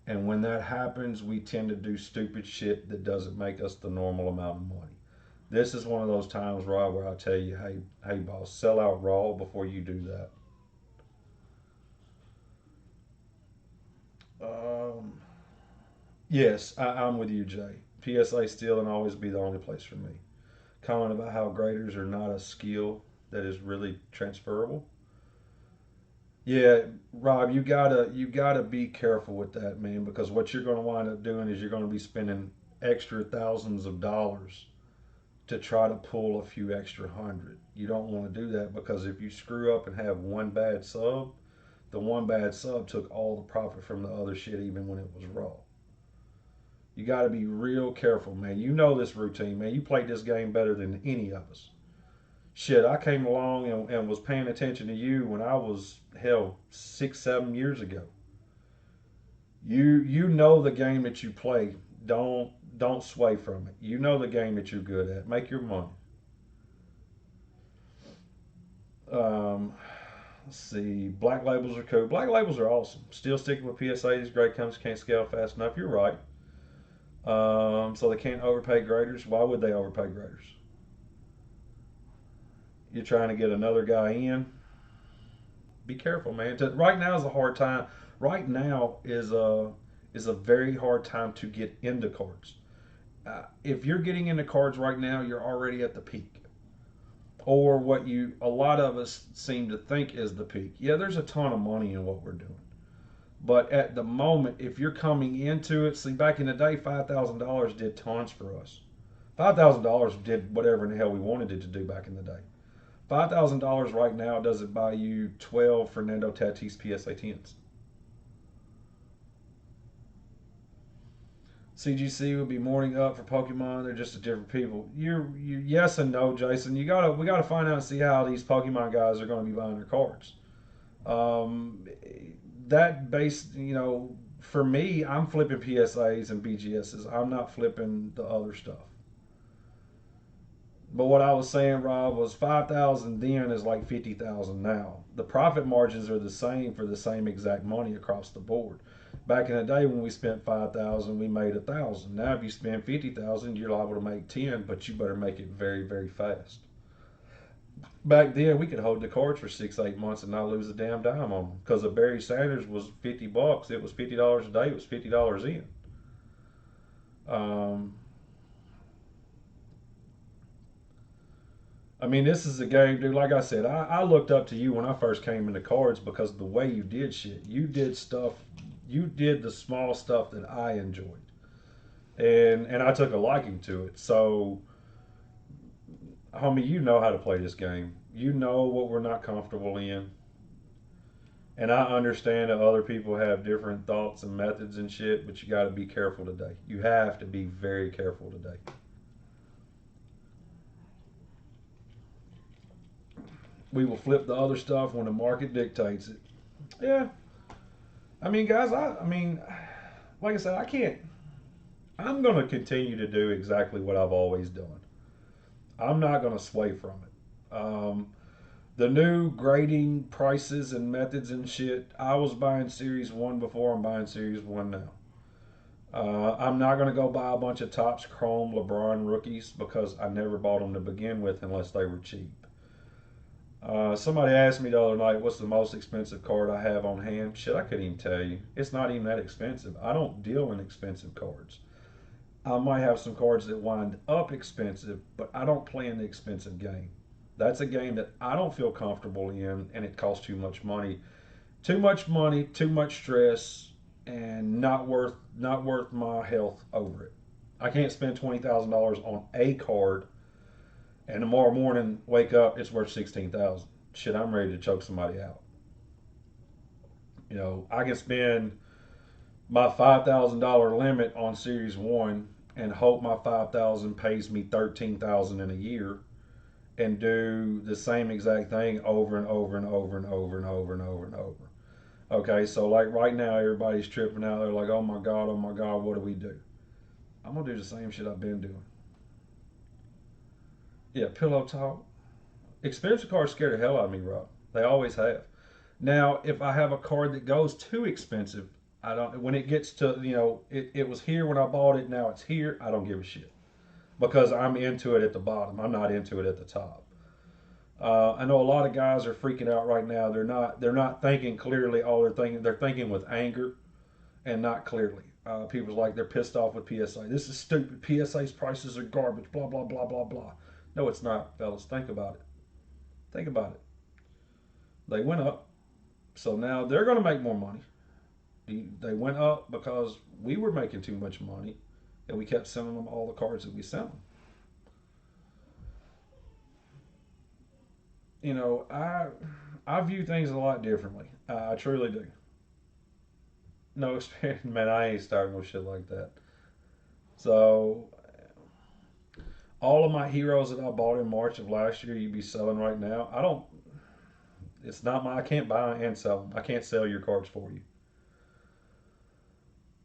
And when that happens, we tend to do stupid shit that doesn't make us the normal amount of money. This is one of those times, Rob, where I tell you, hey, boss, sell out raw before you do that. Um, yes, I'm with you, Jay. PSA still and always be the only place for me. Comment about how graders are not a skill that is really transferable. Yeah, Rob, you gotta be careful with that, man, because what you're going to wind up doing is you're going to be spending extra thousands of dollars to try to pull a few extra hundred. You don't want to do that because if you screw up and have one bad sub, the one bad sub took all the profit from the other shit, even when it was raw. You got to be real careful, man. You know this routine, man. You played this game better than any of us. Shit, I came along and was paying attention to you when I was hell 6, 7 years ago. You know the game that you play. Don't sway from it. You know the game that you're good at. Make your money. Um, let's see. Black labels are cool. Black labels are awesome. Still sticking with PSA. These grade companies can't scale fast enough. You're right. So they can't overpay graders. Why would they overpay graders? You're trying to get another guy in. Be careful, man. Right now is a hard time. Right now is a very hard time to get into cards. If you're getting into cards right now, you're already at the peak, or what you a lot of us seem to think is the peak. Yeah, there's a ton of money in what we're doing, but at the moment, if you're coming into it, see, back in the day, $5,000 did tons for us. $5,000 did whatever in the hell we wanted it to do back in the day. $5,000 right now doesn't buy you 12 Fernando Tatis PSA 10s. CGC would be morning up for Pokemon. They're just a different people. You yes and no, Jason. We gotta find out and see how these Pokemon guys are going to be buying their cards. Um, that base, for me, I'm flipping PSAs and BGSs. I'm not flipping the other stuff. But what I was saying, Rob, was 5,000 then is like 50,000 now. The profit margins are the same for the same exact money across the board. Back in the day when we spent 5,000, we made 1,000. Now if you spend 50,000, you're liable to make 10, but you better make it very, very fast. Back then we could hold the cards for 6, 8 months and not lose a damn dime on them because a Barry Sanders was $50. It was $50 a day. It was $50 in. Um, I mean, this is a game, dude. Like I said, I looked up to you when I first came into cards because of the way you did shit. You did stuff. You did the small stuff that I enjoyed, and I took a liking to it. So, homie, you know how to play this game. You know what we're not comfortable in, and I understand that other people have different thoughts and methods and shit. But you got to be careful today. You have to be very careful today. We will flip the other stuff when the market dictates it. Yeah, I mean, guys, I mean, like I said, I can't. I'm going to continue to do exactly what I've always done. I'm not going to sway from it. The new grading prices and methods and shit, I was buying Series 1 before, I'm buying Series 1 now. I'm not going to go buy a bunch of Topps Chrome LeBron rookies because I never bought them to begin with unless they were cheap. Somebody asked me the other night, what's the most expensive card I have on hand? Shit, I couldn't even tell you. It's not even that expensive. I don't deal in expensive cards. I might have some cards that wind up expensive, but I don't play in the expensive game. That's a game that I don't feel comfortable in, and it costs too much money. Too much money, too much stress. and not worth my health over it. I can't spend $20,000 on a card and tomorrow morning wake up it's worth 16,000. Shit, I'm ready to choke somebody out. I can spend my $5,000 limit on Series One and hope my 5,000 pays me 13,000 in a year, and do the same exact thing over and over and over and over and over and over and over. Okay, so like right now, everybody's tripping out. They're like, oh my God, what do we do? I'm gonna do the same shit I've been doing. Yeah, pillow talk. Expensive cards scare the hell out of me, Rob. They always have. Now, if I have a card that goes too expensive, I don't. When it gets to it was here when I bought it. Now it's here. I don't give a shit because I'm into it at the bottom. I'm not into it at the top. I know a lot of guys are freaking out right now. They're not thinking clearly. All they're thinking with anger and not clearly. People's like they're pissed off with PSA. This is stupid. PSA's prices are garbage. Blah blah blah blah blah. No, it's not, fellas. Think about it. Think about it. They went up, so now they're going to make more money. They went up because we were making too much money, and we kept sending them all the cards that we sent them. I view things a lot differently. I truly do. No experience, man. I ain't starting no shit like that. So all of my heroes that I bought in March of last year, you'd be selling right now. I don't. It's not my. I can't buy and sell them. I can't sell your cards for you.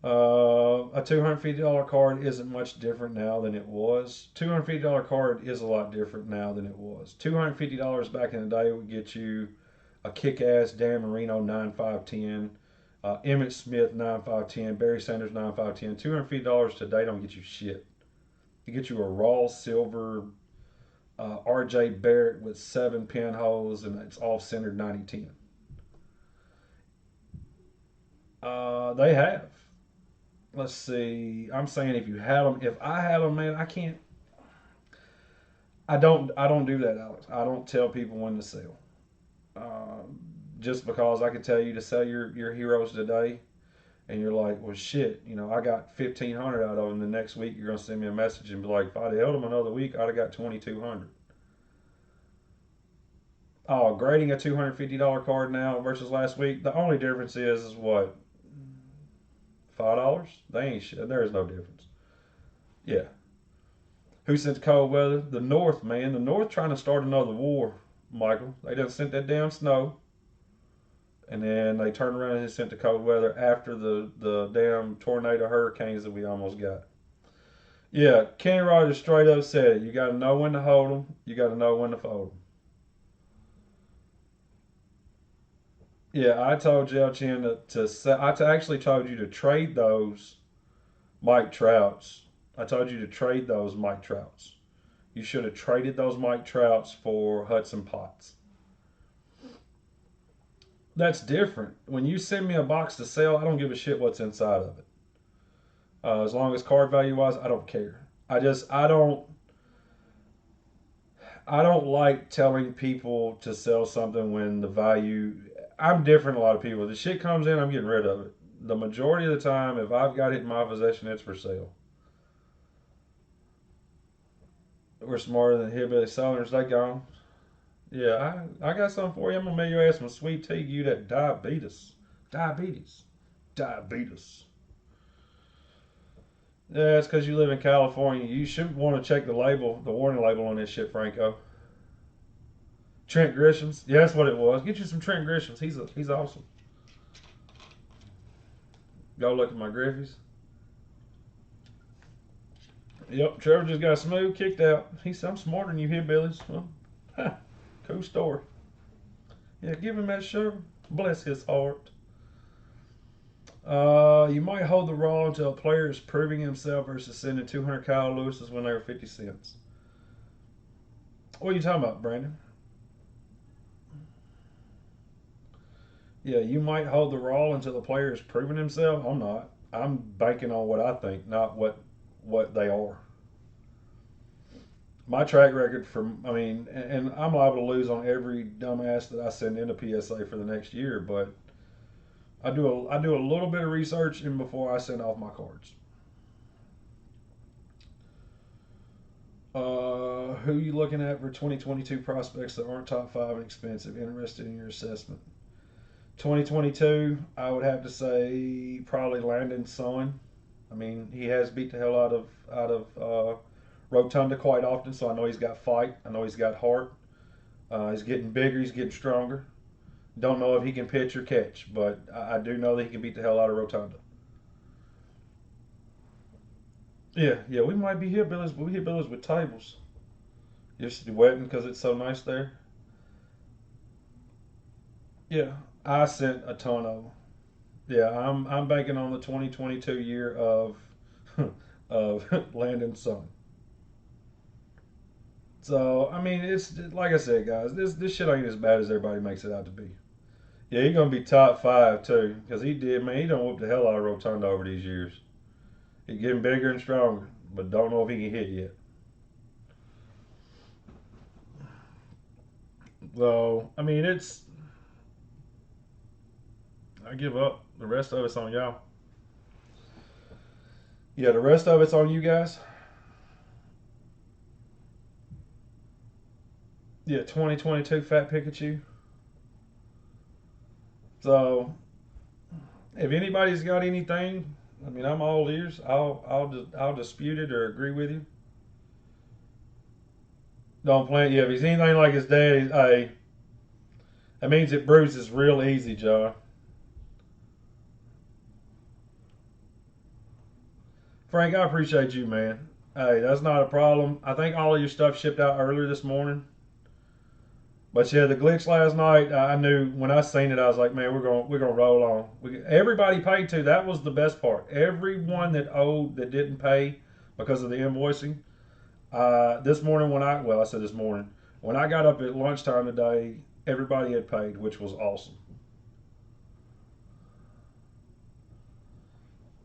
A $250 card isn't much different now than it was. $250 card is a lot different now than it was. $250 back in the day would get you a kick-ass Dan Marino 9.510, Emmett Smith 9.510, Barry Sanders 9.510. $250 today don't get you shit. It gets you a raw silver R.J. Barrett with 7 pinholes and it's off centered 90-10. They have. Let's see. I'm saying if you had them, if I had them, man, I can't. I don't do that, Alex. I don't tell people when to sell. Uh, just because I could tell you to sell your heroes today, and you're like, well, shit, I got 1,500 out of them. The next week, you're gonna send me a message and be like, if I'd held them another week, I'd have got 2,200. Oh, grading a $250 card now versus last week. The only difference is what, $5? They ain't shit. There is no difference. Yeah. Who sent the cold weather? The North, man. The North trying to start another war, Michael. They done sent that damn snow, and then they turned around and sent the cold weather after the damn tornado hurricanes that we almost got. Yeah, Kenny Rogers straight up said it. You got to know when to hold them. You got to know when to fold them. Yeah, I told Jelchin I actually told you to trade those Mike Trouts. I told you to trade those Mike Trouts. You should have traded those Mike Trouts for Hudson Potts. That's different. When you send me a box to sell, I don't give a shit what's inside of it. As long as card value wise, I don't care. I don't like telling people to sell something when the value. I'm different than a lot of people. The shit comes in, I'm getting rid of it. The majority of the time, if I've got it in my possession, it's for sale. We're smarter than hillbilly sellers. They gone. Yeah, I got something for you. I'm gonna make your ass some sweet tea. You that diabetes, diabetes, diabetes. Yeah, it's because you live in California. You should want to check the label, the warning label on this shit, Franco. Trent Grisham's. Yeah, that's what it was. Get you some Trent Grisham's. He's awesome. Go look at my Griffies. Yep, Trevor just got smooth kicked out. He said, I'm smarter than you hillbillies. Well, cool story. Yeah, give him that sugar. Bless his heart. You might hold the raw until a player is proving himself versus sending 200 Kyle Lewis's when they were 50 cents. What are you talking about, Brandon? Yeah, you might hold the raw until the player is proving himself. I'm not. I'm banking on what I think, not what they are. My track record and I'm liable to lose on every dumbass that I send into PSA for the next year, but I do a little bit of research and before I send off my cards. Who you looking at for 2022 prospects that aren't top five and expensive? Interested in your assessment. 2022, I would have to say probably Landon's son. I mean, he has beat the hell out of Rotunda quite often, so I know he's got fight. I know he's got heart. He's getting bigger. He's getting stronger. Don't know if he can pitch or catch, but I do know that he can beat the hell out of Rotunda. Yeah, yeah, we might be hillbillies, but we hillbillies with tables. Just wetting because it's so nice there. Yeah, I sent a ton of them. Yeah, I'm banking on the 2022 year of of Landon Son. So I mean, it's like I said, guys. This shit ain't as bad as everybody makes it out to be. Yeah, he's gonna be top five too, because he did, man. He done whooped the hell out of Rotunda over these years. He's getting bigger and stronger, but don't know if he can hit yet. So I mean, it's I give up. The rest of it's on y'all. Yeah, the rest of it's on you guys. Yeah, 2022 Fat Pikachu. So if anybody's got anything, I mean, I'm all ears. I'll dispute it or agree with you. Don't plan. Yeah, if he's anything like his dad, hey, that means it bruises real easy, John. Frank, I appreciate you, man. Hey, that's not a problem. I think all of your stuff shipped out earlier this morning. But yeah, the glitch last night, I knew when I seen it, I was like, man, we're gonna roll on. Everybody paid too. That was the best part. Everyone that owed that didn't pay because of the invoicing. This morning I said this morning when I got up at lunchtime today, everybody had paid, which was awesome.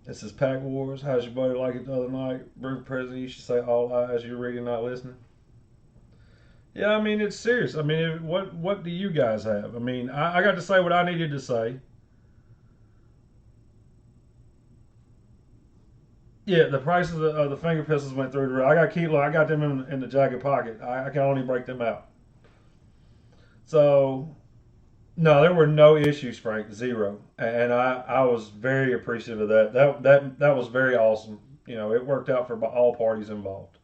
This is Pack Wars. How's your buddy like it the other night? Brew President, you should say all eyes. You're reading, not listening. Yeah, I mean it's serious. I mean, what do you guys have? I mean, I got to say what I needed to say. Yeah, the prices of the finger pistols went through the roof. I got kilo. I got them in the jacket pocket. I can only break them out. So no, there were no issues, Frank. Zero, and I was very appreciative of that. That was very awesome. You know, it worked out for all parties involved.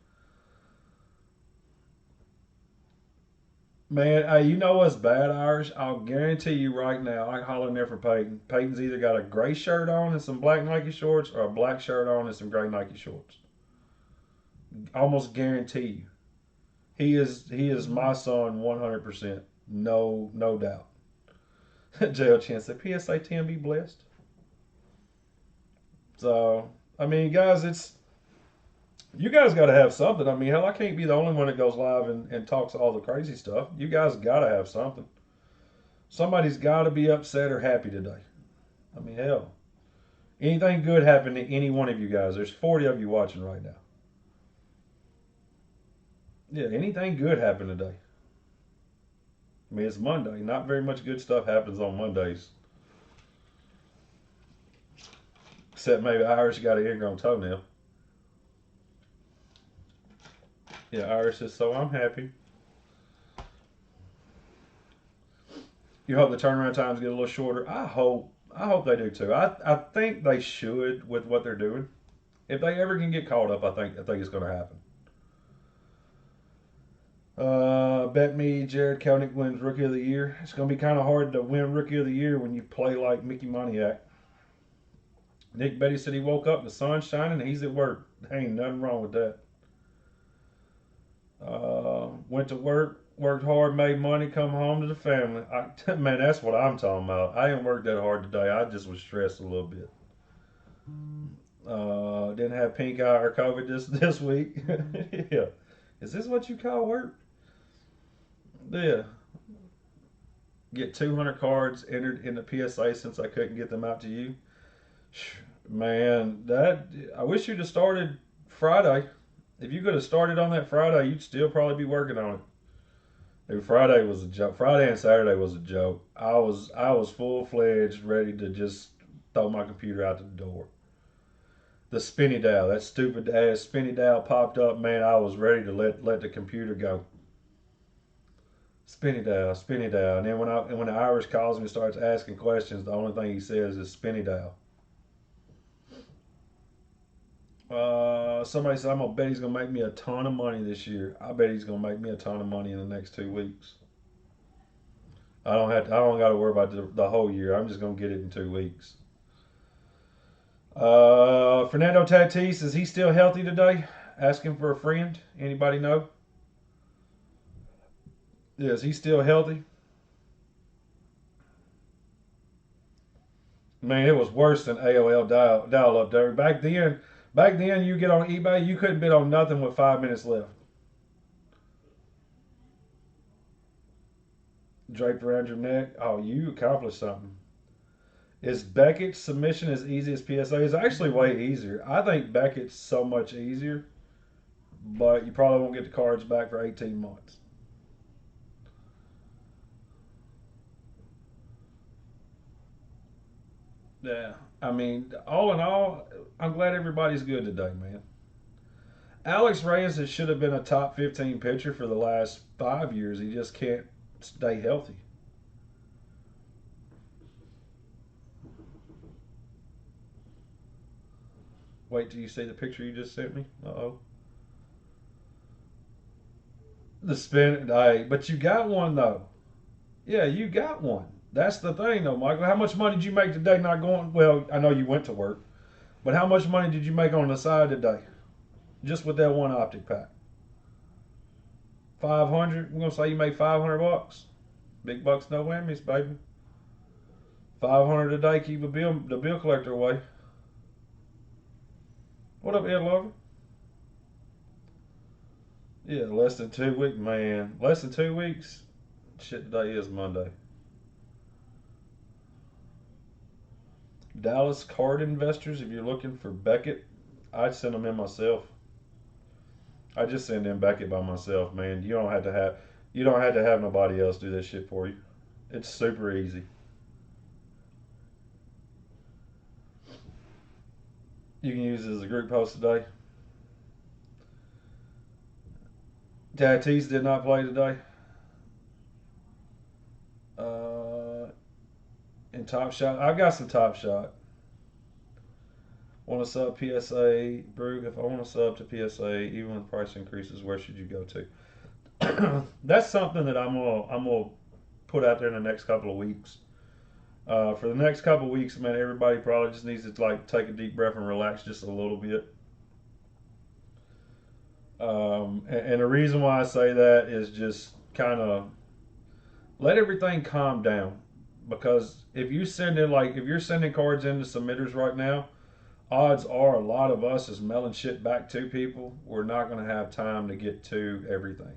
Man, hey, you know what's bad, Irish? I'll guarantee you right now, I can holler in there for Peyton. Peyton's either got a gray shirt on and some black Nike shorts or a black shirt on and some gray Nike shorts. Almost guarantee you. He is my son 100%. No doubt. JL Chance said PSA 10 be blessed. So, I mean, guys, it's you guys got to have something. I mean, hell, I can't be the only one that goes live and talks all the crazy stuff. You guys got to have something. Somebody's got to be upset or happy today. I mean, hell, anything good happened to any one of you guys? There's 40 of you watching right now. Yeah, anything good happened today? I mean, it's Monday. Not very much good stuff happens on Mondays, except maybe Irish got an ingrown toenail. Yeah, Irish says so. I'm happy. You hope the turnaround times get a little shorter. I hope they do too. I think they should with what they're doing. If they ever can get caught up, I think it's going to happen. Bet me Jared Kelnick wins Rookie of the Year. It's going to be kind of hard to win Rookie of the Year when you play like Mickey Moniak. Nick Betty said he woke up, the sun's shining, and he's at work. There ain't nothing wrong with that. Went to work, worked hard, made money, come home to the family. Man, that's what I'm talking about. I didn't work that hard today. I just was stressed a little bit. Didn't have pink eye or COVID this week. Yeah. Is this what you call work? Yeah. Get 200 cards entered in the PSA since I couldn't get them out to you. Man, that I wish you'd have started Friday. If you could have started on that Friday, you'd still probably be working on it. Dude, Friday was a joke. Friday and Saturday was a joke. I was full fledged, ready to just throw my computer out the door. The spinny dial, that stupid ass spinny dial popped up, man. I was ready to let the computer go. Spinny dial, and then when the Irish calls me and starts asking questions, the only thing he says is spinny dial. Somebody said I'm gonna bet he's gonna make me a ton of money this year. I bet he's gonna make me a ton of money in the next 2 weeks. I don't got to worry about the whole year. I'm just gonna get it in 2 weeks. Fernando Tatis, is he still healthy today? Asking for a friend. Anybody know? Yeah, is he still healthy? Man, it was worse than AOL dial up there. Back then, you get on eBay, you couldn't bid on nothing with 5 minutes left. Draped around your neck. Oh, you accomplished something. Is Beckett's submission as easy as PSA? It's actually way easier. I think Beckett's so much easier, but you probably won't get the cards back for 18 months. Yeah. I mean, all in all, I'm glad everybody's good today, man. Alex Reyes should have been a top 15 pitcher for the last 5 years. He just can't stay healthy. Wait till you see the picture you just sent me. Uh oh. The spin. Hey, but you got one though. Yeah, you got one. That's the thing though, Michael. How much money did you make today not going? Well, I know you went to work, but how much money did you make on the side today? Just with that one optic pack. 500. We're gonna say you made 500 bucks. Big bucks, no whammies, baby. 500 a day. Keep the bill collector away. What up, Ed Lover? Yeah, less than 2 weeks, man. Less than 2 weeks. Shit, today is Monday. Dallas card investors, if you're looking for Beckett, I'd send them in myself. I just send in Beckett by myself, man. You don't have to have nobody else do this shit for you. It's super easy. You can use it as a group post today. Tatis did not play today. Uh, in Top Shot, I've got some Top Shot. Want to sub PSA, Brug? If I want to sub to PSA, even with price increases, where should you go to? That's something that I'm gonna put out there in the next couple of weeks. For the next couple of weeks, man, everybody probably just needs to like take a deep breath and relax just a little bit. And the reason why I say that is just kind of let everything calm down. Because if you're sending cards into submitters right now, odds are a lot of us is mailing shit back to people. We're not going to have time to get to everything.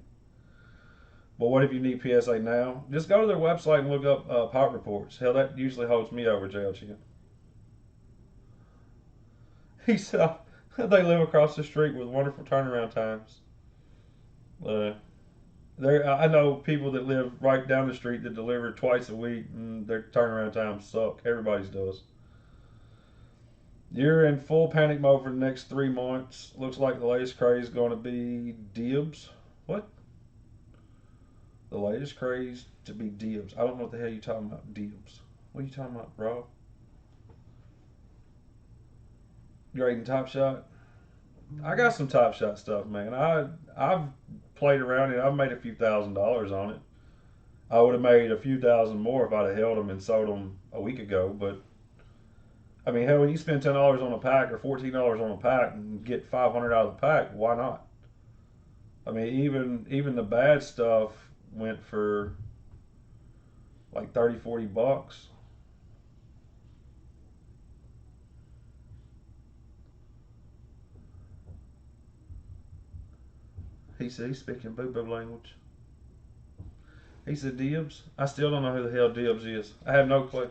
But what if you need PSA now? Just go to their website and look up pot reports. Hell, that usually holds me over, JLG. He said they live across the street with wonderful turnaround times. Uh, I know people that live right down the street that deliver twice a week, and their turnaround times suck. Everybody's does. You're in full panic mode for the next 3 months. Looks like the latest craze is going to be dibs. What? The latest craze to be dibs. I don't know what the hell you talking about, dibs. What are you talking about, bro? Grading Top Shot. I got some Top Shot stuff, man. I've played around and I've made a few $1,000s on it. I would have made a few thousand more if I'd have held them and sold them a week ago. But I mean, hell, when you spend $10 on a pack or $14 on a pack and get 500 out of the pack, why not? I mean, even the bad stuff went for like 30, 40 bucks. He said he's speaking boo-boo language. He said dibs. I still don't know who the hell dibs is. I have no clue.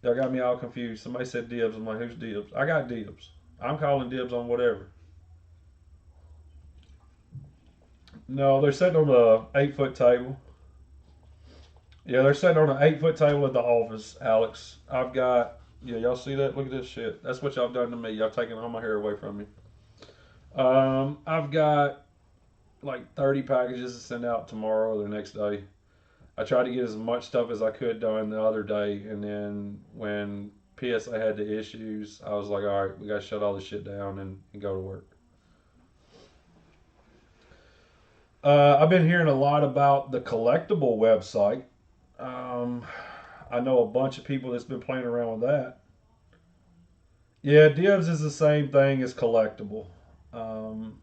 Y'all got me all confused. Somebody said dibs. I'm like, who's dibs? I got dibs. I'm calling dibs on whatever. No, they're sitting on the 8 foot table. Yeah, they're sitting on an 8 foot table at the office, Alex. I've got, yeah, y'all see that? Look at this shit. That's what y'all done to me. Y'all taking all my hair away from me. I've got like 30 packages to send out tomorrow or the next day. I tried to get as much stuff as I could done the other day, and then when PSA had the issues, I was like, all right, we got to shut all this shit down and go to work. I've been hearing a lot about the collectible website. Um, I know a bunch of people that's been playing around with that. Yeah, Dibs is the same thing as collectible. Um,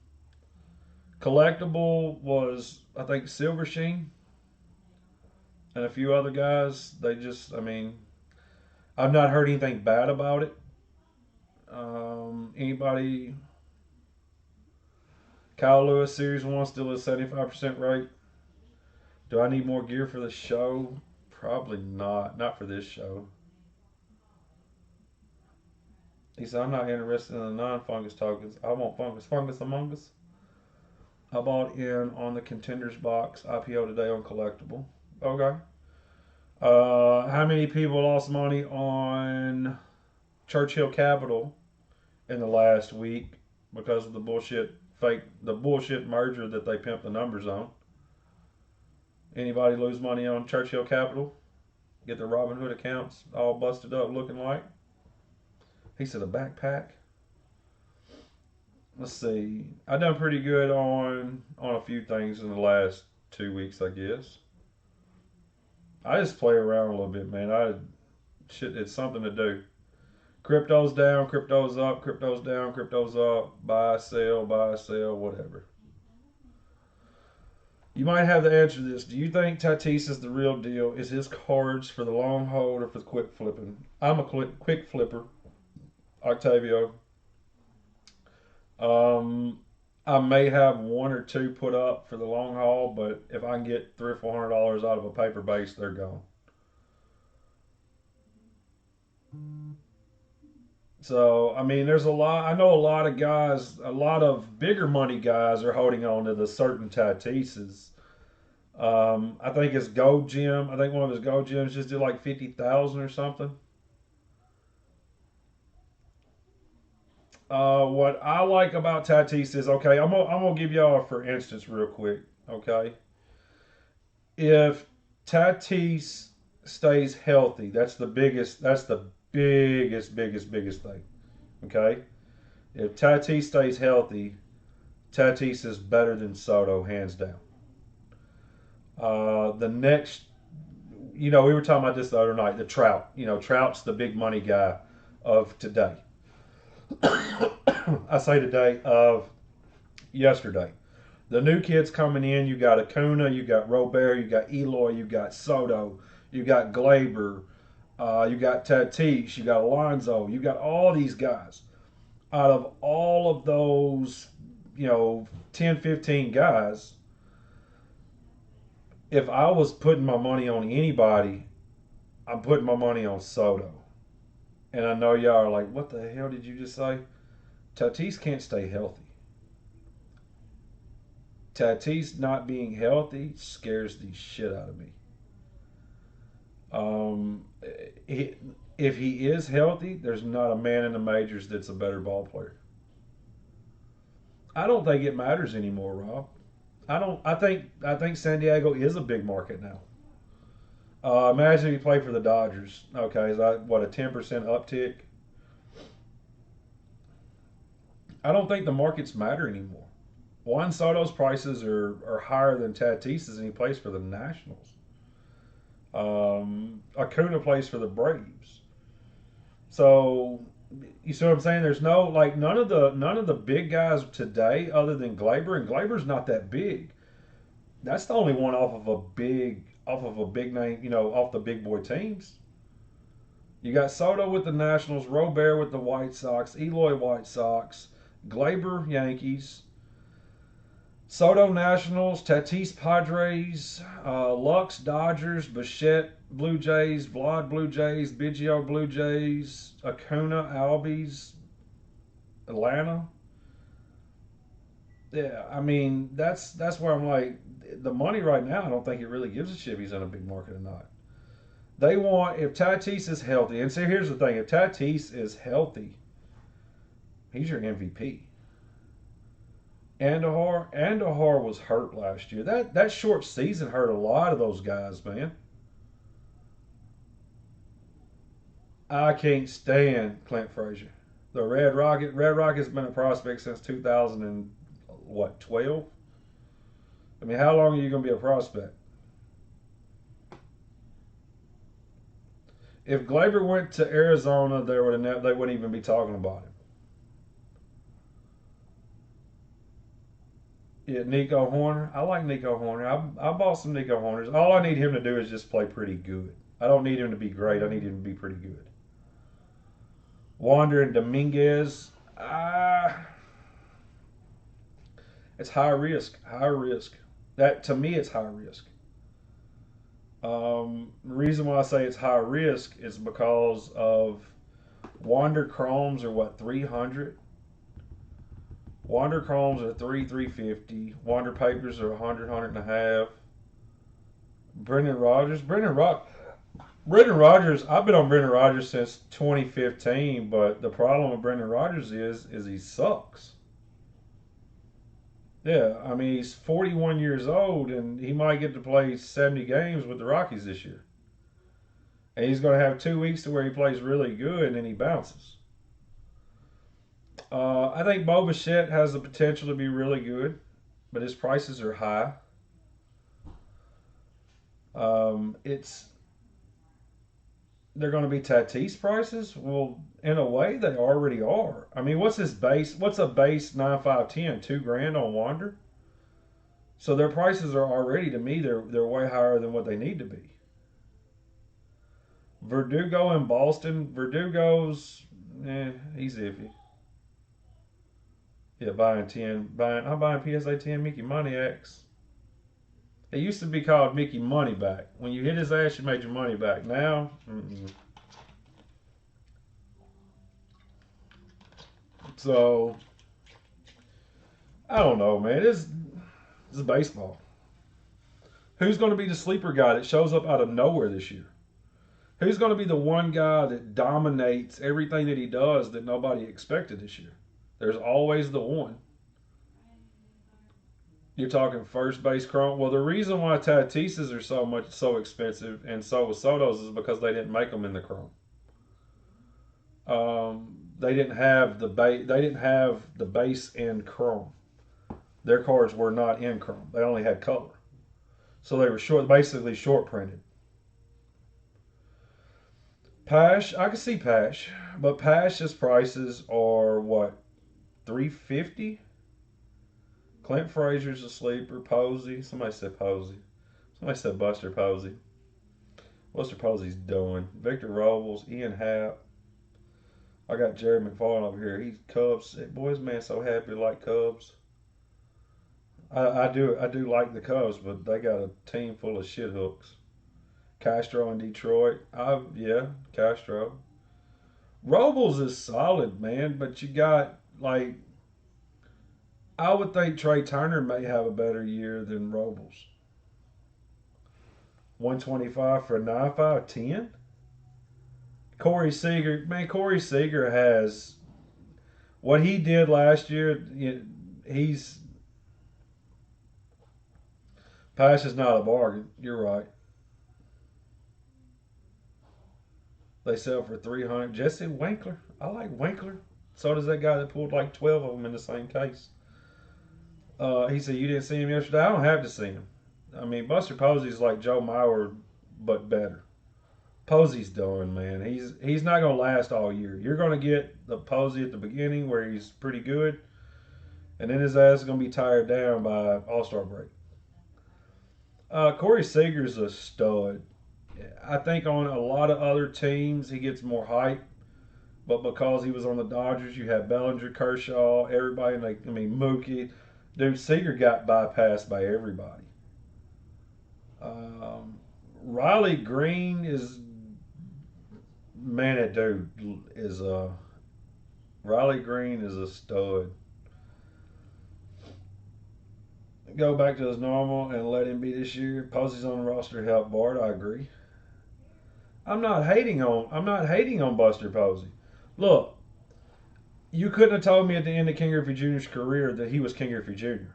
collectible was, I think, Silver Sheen and a few other guys. They just, I mean, I've not heard anything bad about it. Anybody, Kyle Lewis Series 1 still at 75% rate. Do I need more gear for the show? Probably not. Not for this show. He said, I'm not interested in the non fungus tokens. I want fungus. Fungus Among Us. I bought in on the Contenders box IPO today on collectible. Okay. How many people lost money on Churchill Capital in the last week because of the bullshit merger that they pimped the numbers on? Anybody lose money on Churchill Capital? Get their Robinhood accounts all busted up looking like? He said a backpack. Let's see. I've done pretty good on a few things in the last 2 weeks, I guess. I just play around a little bit, man. It's something to do. Crypto's down, crypto's up, crypto's down, crypto's up. Buy, sell, whatever. You might have the answer to this. Do you think Tatis is the real deal? Is his cards for the long hold or for the quick flipping? I'm a quick flipper, Octavio. Um, I may have one or two put up for the long haul, but if I can get $300 or $400 out of a paper base, they're gone. So I mean, there's a lot. I know a lot of guys, a lot of bigger money guys are holding on to the certain Tatises. I think his gold gem. I think one of his gold gems just did like 50,000 or something. What I like about Tatis is okay. I'm gonna give y'all for instance real quick. Okay, if Tatis stays healthy, that's the biggest. That's the biggest thing. Okay, if Tatis stays healthy, Tatis is better than Soto hands down. The next, we were talking about this the other night. The Trout. Trout's the big money guy of today. I say today of yesterday. The new kids coming in, you got Acuna, you got Robert, you got Eloy, you got Soto, you got Glaber, you got Tatis, you got Alonso, you got all these guys. Out of all of those, 10, 15 guys, if I was putting my money on anybody, I'm putting my money on Soto. And I know y'all are like, what the hell did you just say? Tatis can't stay healthy. Tatis not being healthy scares the shit out of me. Um, he, if he is healthy, there's not a man in the majors that's a better ball player. I don't think it matters anymore, Rob. I don't. I think San Diego is a big market now. Imagine if you play for the Dodgers. Okay, is that what a 10% uptick? I don't think the markets matter anymore. Juan Soto's prices are higher than Tatis's, and he plays for the Nationals. Acuna plays for the Braves. So you see what I'm saying? There's no like none of the big guys today, other than Glaber, and Glaber's not that big. That's the only one off of a big name, off the big boy teams. You got Soto with the Nationals, Robert with the White Sox, Eloy White Sox, Glaber Yankees, Soto Nationals, Tatis Padres, Lux Dodgers, Bichette Blue Jays, Vlad Blue Jays, Biggio Blue Jays, Acuna Albies, Atlanta. Yeah, I mean that's where I'm like the money right now. I don't think it really gives a shit if he's in a big market or not. They want if Tatis is healthy, and so here's the thing: if Tatis is healthy, he's your MVP. Andahar was hurt last year. That short season hurt a lot of those guys, man. I can't stand Clint Frazier. The Red Rocket. Red Rocket's been a prospect since 2000 and what 12. I mean, how long are you going to be a prospect? If Glaber went to Arizona, they wouldn't even be talking about him. Yeah, Nico Horner. I like Nico Horner. I bought some Nico Horners. All I need him to do is just play pretty good. I don't need him to be great. I need him to be pretty good. Wander and Dominguez. It's high risk. High risk. That to me, it's high risk. The reason why I say it's high risk is because of Wander Chromes are what 300. Wander Chromes are 350. Wander Papers are 100, 100 and a half. Brendan Rodgers. Brendan Rodgers. I've been on Brendan Rodgers since 2015, but the problem with Brendan Rodgers is he sucks. Yeah, I mean he's 41 years old and he might get to play 70 games with the Rockies this year. And he's going to have 2 weeks to where he plays really good and then he bounces. I think Bo Bichette has the potential to be really good, but his prices are high. It's they're going to be Tatis prices. Well, in a way, they already are. I mean, what's his base? What's a base 9.5 10? $2,000 on Wander. So their prices are already to me they're way higher than what they need to be. Verdugo in Boston. Verdugo's he's iffy. Yeah, buying 10. I'm buying PSA 10 Mickey Moneyx. It used to be called Mickey Moneyback. When you hit his ass, you made your money back. Now, so I don't know, man. This is baseball. Who's going to be the sleeper guy that shows up out of nowhere this year? Who's going to be the one guy that dominates everything that he does that nobody expected this year? There's always the one. You're talking first base Chrome. Well, the reason why Tatises are so expensive and so was Soto's is because they didn't make them in the Chrome. They didn't have the base. They didn't have the base in Chrome. Their cards were not in Chrome. They only had color, so they were basically short printed. Pash, I can see Pash, but Pash's prices are what 350. Clint Frazier's a sleeper. Posey. Somebody said Posey. Somebody said Buster Posey. Buster Posey's done. Victor Robles, Ian Happ. I got Jerry McFarland over here. He's Cubs. Boys, man, so happy to like Cubs. I do like the Cubs, but they got a team full of shit hooks. Castro in Detroit. Yeah, Castro. Robles is solid, man, but you got like I would think Trey Turner may have a better year than Robles. 125 for 9.5 10. Corey Seager, man, Corey Seager has what he did last year. He's Pass is not a bargain. You're right. They sell for 300. Jesse Winkler, I like Winkler. So does that guy that pulled like 12 of them in the same case. He said you didn't see him yesterday. I don't have to see him. I mean, Buster Posey's like Joe Mauer, but better. Posey's done, man. He's not gonna last all year. You're gonna get the Posey at the beginning where he's pretty good, and then his ass is gonna be tired down by All Star break. Corey Seager's a stud. I think on a lot of other teams he gets more hype, but because he was on the Dodgers, you have Bellinger, Kershaw, everybody. I mean Mookie. Dude, Seager got bypassed by everybody. Riley Green is man, that dude is Riley Green is a stud. go back to his normal and let him be this year. Posey's on the roster to help Bart. I agree. I'm not hating on Buster Posey. Look, you couldn't have told me at the end of King Griffey Jr.'s career that he was King Griffey Jr.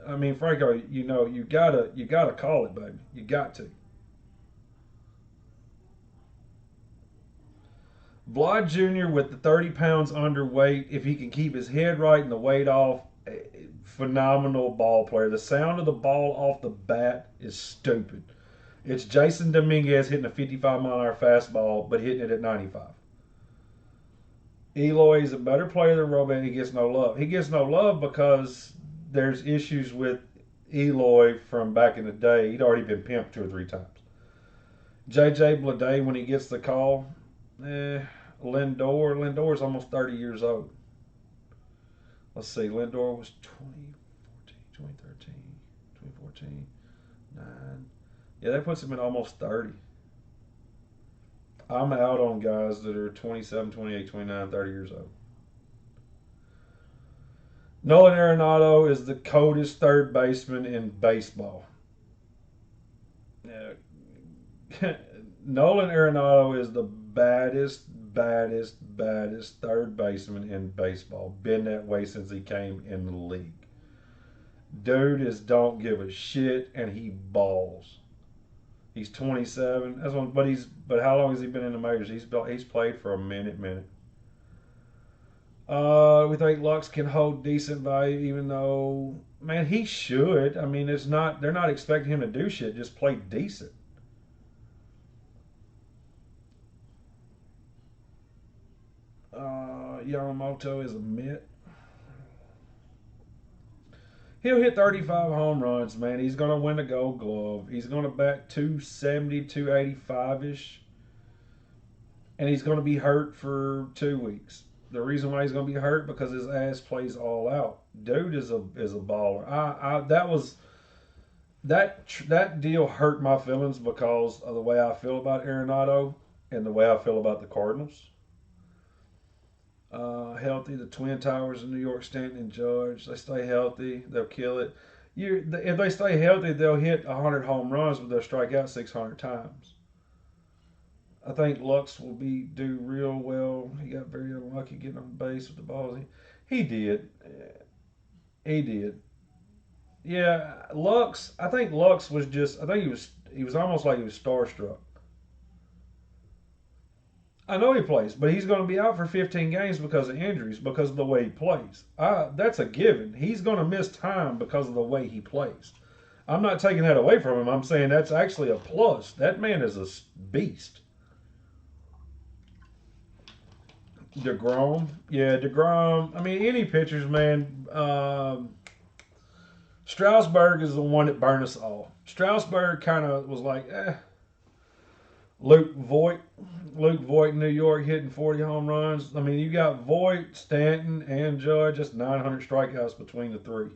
I mean, Franco, you gotta call it, baby. You got to. Vlad Jr. with the 30 pounds underweight, if he can keep his head right and the weight off, phenomenal ball player. The sound of the ball off the bat is stupid. It's Jason Dominguez hitting a 55-mile-an-hour fastball, but hitting it at 95. Eloy is a better player than Robin. He gets no love. He gets no love because there's issues with Eloy from back in the day. He'd already been pimped 2 or 3 times. JJ Bleday, when he gets the call, Lindor's almost 30 years old. Let's see, Lindor was 2013, 2014, 9. Yeah, that puts him at almost 30. I'm out on guys that are 27, 28, 29, 30 years old. Nolan Arenado is the coldest third baseman in baseball. Nolan Arenado is the baddest third baseman in baseball. Been that way since he came in the league. Dude is don't give a shit and he balls. He's 27. That's one, but how long has he been in the majors? He's played for a minute. We think Lux can hold decent value, even though man he should. I mean, it's not they're not expecting him to do shit. Just play decent. Yamamoto is a mitt. He'll hit 35 home runs, man. He's going to win the Gold Glove. He's going to bat 270, 285 ish. And he's going to be hurt for 2 weeks. The reason why he's going to be hurt because his ass plays all out. Dude is a baller. That deal hurt my feelings because of the way I feel about Arenado and the way I feel about the Cardinals. Healthy, the Twin Towers in New York, Stanton and Judge. They stay healthy, they'll kill it. If they stay healthy, they'll hit 100 home runs, but they'll strike out 600 times. I think Lux will do real well. He got very unlucky getting on base with the balls. He did. He did. Yeah, Lux. I think Lux was just. I think he was almost like he was starstruck. I know he plays, but he's going to be out for 15 games because of injuries, because of the way he plays. That's a given. He's going to miss time because of the way he plays. I'm not taking that away from him. I'm saying that's actually a plus. That man is a beast. DeGrom, yeah, DeGrom. I mean, any pitchers, man. Strasburg is the one that burned us all. Strasburg kind of was like, Luke Voigt, in New York hitting 40 home runs. I mean, you got Voigt, Stanton, and Judge. Just 900 strikeouts between the three.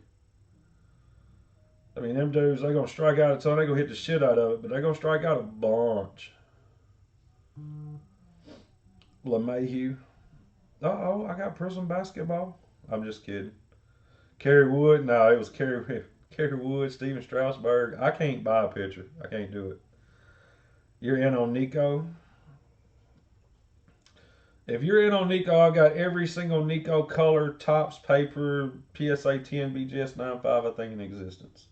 I mean, them dudes, they're going to strike out a ton. They're going to hit the shit out of it, but they're going to strike out a bunch. LeMahieu. Uh-oh, I got Prism basketball. I'm just kidding. Kerry Wood. No, it was Kerry Wood, Steven Strasburg. I can't buy a pitcher. I can't do it. You're in on Nico. If you're in on Nico, I've got every single Nico color, tops, paper, PSA 10, BGS 95, I think, in existence.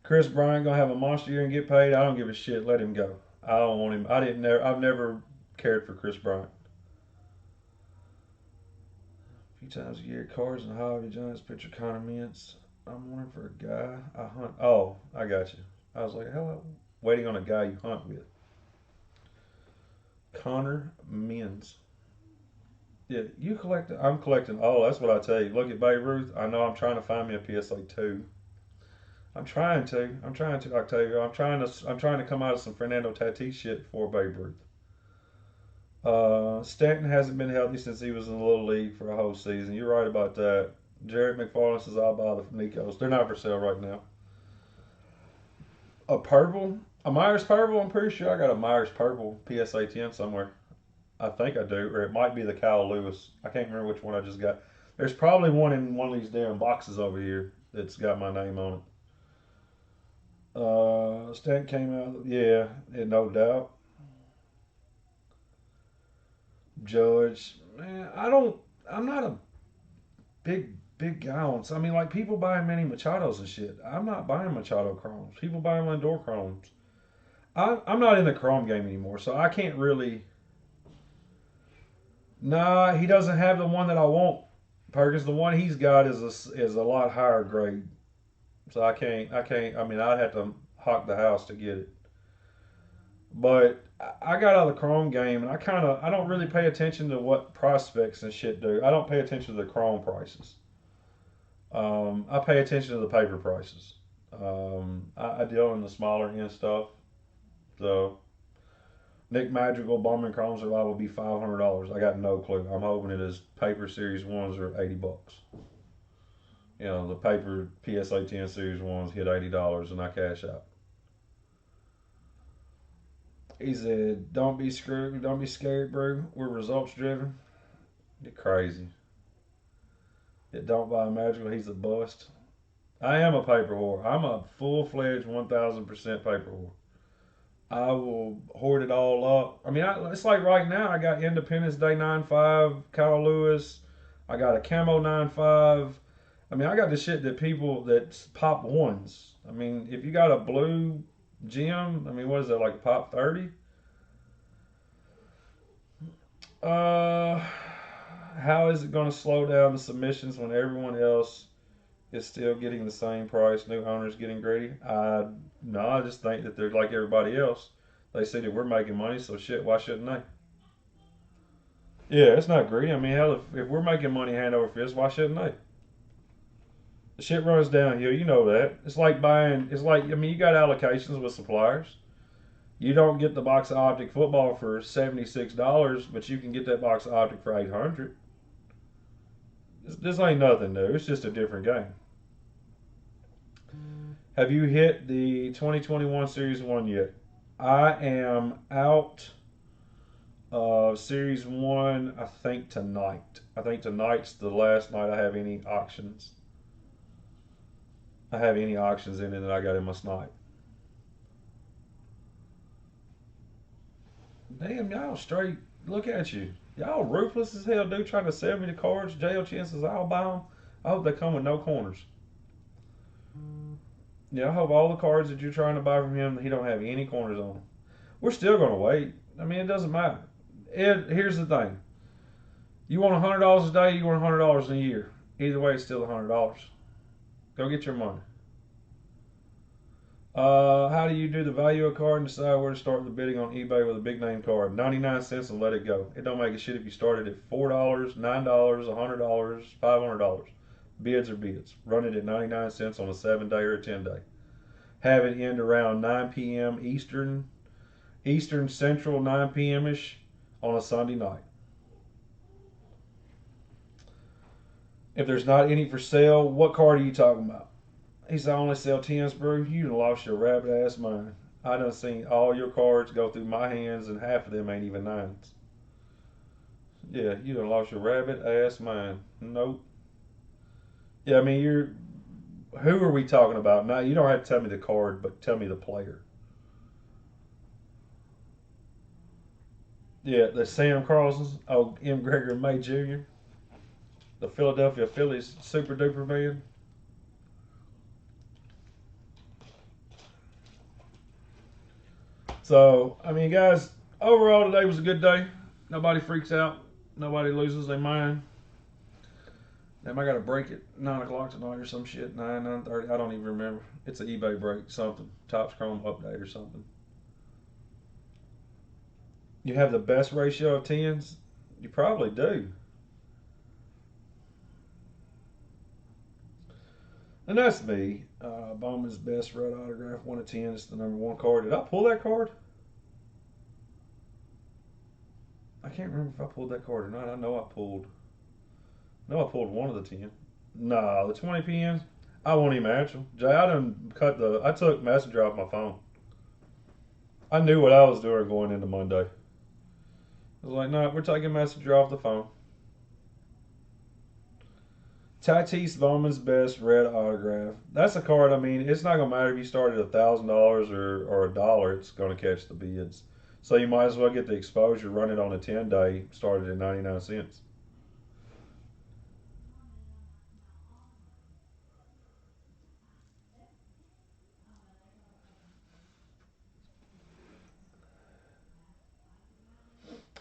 Chris Bryant gonna have a monster year and get paid. I don't give a shit. Let him go. I don't want him. I've never cared for Chris Bryant. A few times a year, Cars and Hobby Giants pitcher Connor Mintz. I'm wondering for a guy I hunt. Oh, I got you. I was like, hello. Waiting on a guy you hunt with. Connor Mintz. Yeah, you collect. I'm collecting. Oh, that's what I tell you. Look at Babe Ruth. I know I'm trying to find me a PSA 2. I'm trying to, Octavio. I'm trying to come out of some Fernando Tatis shit before Babe Ruth. Stanton hasn't been healthy since he was in the Little League for a whole season. You're right about that. Jarrett McFarland says I'll buy the Nikos. They're not for sale right now. A purple, a Myers purple. I'm pretty sure I got a Myers purple PSA 10 somewhere. I think I do, or it might be the Kyle Lewis. I can't remember which one I just got. There's probably one in one of these damn boxes over here. that's got my name on it. Stamp came out, yeah, no doubt. Judge, man, I'm not a big guy on. I mean, like people buying mini Machados and shit. I'm not buying Machado chromes. People buying Lindor chromes. I'm not in the chrome game anymore, so I can't really. Nah, he doesn't have the one that I want. Perkins, the one he's got is a lot higher grade, so I can't. I mean, I'd have to hawk the house to get it. But I got out of the Chrome game, and I don't really pay attention to what prospects and shit do. I don't pay attention to the Chrome prices. I pay attention to the paper prices. I deal in the smaller end stuff. So Nick Madrigal Bowman Chrome Survival will be $500. I got no clue. I'm hoping it is paper series ones are $80. You know, the paper PSA 10 series ones hit $80 and I cash out. He said, "Don't be screwed. Don't be scared, bro. We're results driven. You're crazy. It don't buy Magical. He's a bust. I am a paper whore. I'm a full fledged 1,000% paper whore. I will hoard it all up. I mean, it's like right now. I got Independence Day 9.5, Kyle Lewis. I got a Camo 9.5. I mean, I got the shit that people that pop ones. I mean, if you got a blue gem, I mean, what is that, like a pop 30? Uh, how is it going to slow down the submissions when everyone else is still getting the same price? New owners getting greedy? No, I just think that they're like everybody else. They see that we're making money, so shit, why shouldn't they? Yeah, it's not greedy. I mean, hell, if we're making money hand over fist, why shouldn't they? The shit runs downhill. You know that. It's like buying. It's like I mean, you got allocations with suppliers. You don't get the box of optic football for $76, but you can get that box of optic for 800. This ain't nothing new. It's just a different game. Have you hit the 2021 Series 1 yet? I am out of Series 1, I think tonight. I think tonight's the last night I have any auctions. I have any auctions in it that I got in my snipe. Damn, y'all straight. Look at you. Y'all ruthless as hell, dude, trying to sell me the cards. JL chances I'll buy them. I hope they come with no corners. Yeah, I hope all the cards that you're trying to buy from him, he don't have any corners on them. We're still going to wait. I mean, it doesn't matter. Here's the thing. You want $100 a day, you want $100 in a year. Either way, it's still $100. Go get your money. How do you do the value of a card and decide where to start the bidding on eBay with a big name card? 99 cents and let it go. It don't make a shit if you started at $4, $9, $100, $500. Bids are bids. Run it at 99 cents on a 7-day or a 10-day. Have it end around 9 p.m. Eastern Central, 9 p.m. ish on a Sunday night. If there's not any for sale, what card are you talking about? He said, I only sell 10s, bro. You done lost your rabbit ass mind. I done seen all your cards go through my hands, and half of them ain't even 9s. Yeah, you done lost your rabbit ass mind. Nope. Yeah, I mean, who are we talking about? Now, you don't have to tell me the card, but tell me the player. Yeah, the Sam Carlson's. Oh, M. Gregory May Jr., the Philadelphia Phillies super duper man. So, I mean, guys, overall today was a good day. Nobody freaks out. Nobody loses their mind. Damn, I got a break at 9 o'clock tonight or some shit. 9:30. I don't even remember. It's an eBay break, something. Topps Chrome update or something. You have the best ratio of 10s? You probably do. And that's me. Bowman's best red autograph, 1 of 10. It's the number 1 card. Did I pull that card? I can't remember if I pulled that card or not. I know I pulled. No, I pulled 1 of the 10. Nah, the 20 pins. I won't even answer. Jay, I took Messenger off my phone. I knew what I was doing going into Monday. I was like, no, we're taking Messenger off the phone. Tatis Bowman's Best Red Autograph. That's a card. I mean, it's not gonna matter if you start at $1,000 or $1. It's gonna catch the bids. So you might as well get the exposure. Run it on a 10-day. Started at 99 cents.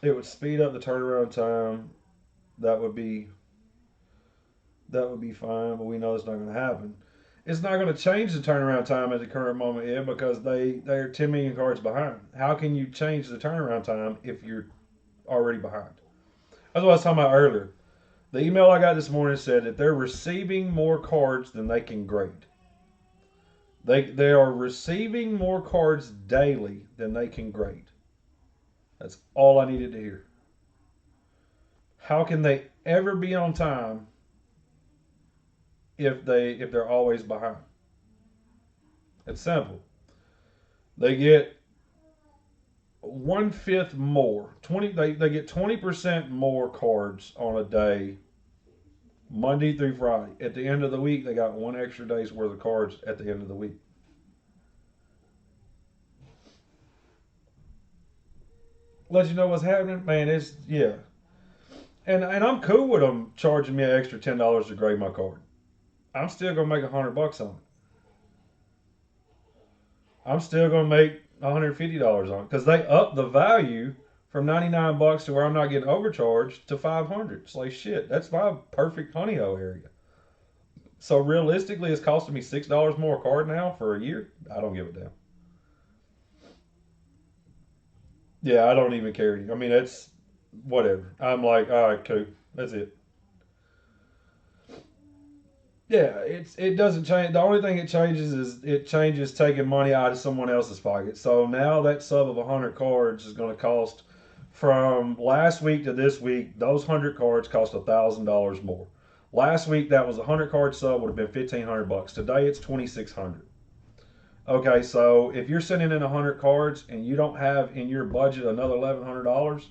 It would speed up the turnaround time. That would be that would be fine, but we know it's not going to happen. It's not going to change the turnaround time at the current moment yet because they're 10 million cards behind. How can you change the turnaround time if you're already behind? That's what I was talking about earlier. The email I got this morning said that they're receiving more cards than they can grade. They are receiving more cards daily than they can grade. That's all I needed to hear. How can they ever be on time if they're always behind? It's simple. They get 1/5 more. They get 20% more cards on a day, Monday through Friday. At the end of the week, they got one extra day's worth of cards at the end of the week. Let you know what's happening, man. It's yeah, and I'm cool with them charging me an extra $10 to grade my card. I'm still gonna make $100 on it. I'm still gonna make $150 on it because they up the value from $99 to where I'm not getting overcharged to 500. It's like shit. That's my perfect honey hole area. So realistically, it's costing me $6 more a card now for a year. I don't give a damn. Yeah, I don't even care. I mean, that's whatever. I'm like, all right, cool. That's it. Yeah, it doesn't change. The only thing it changes is it changes taking money out of someone else's pocket. So now that sub of 100 cards is going to cost from last week to this week. Those 100 cards cost $1,000 more. Last week that was a 100 card sub would have been $1,500. Today it's 2,600. Okay, so if you're sending in 100 cards and you don't have in your budget another $1,100,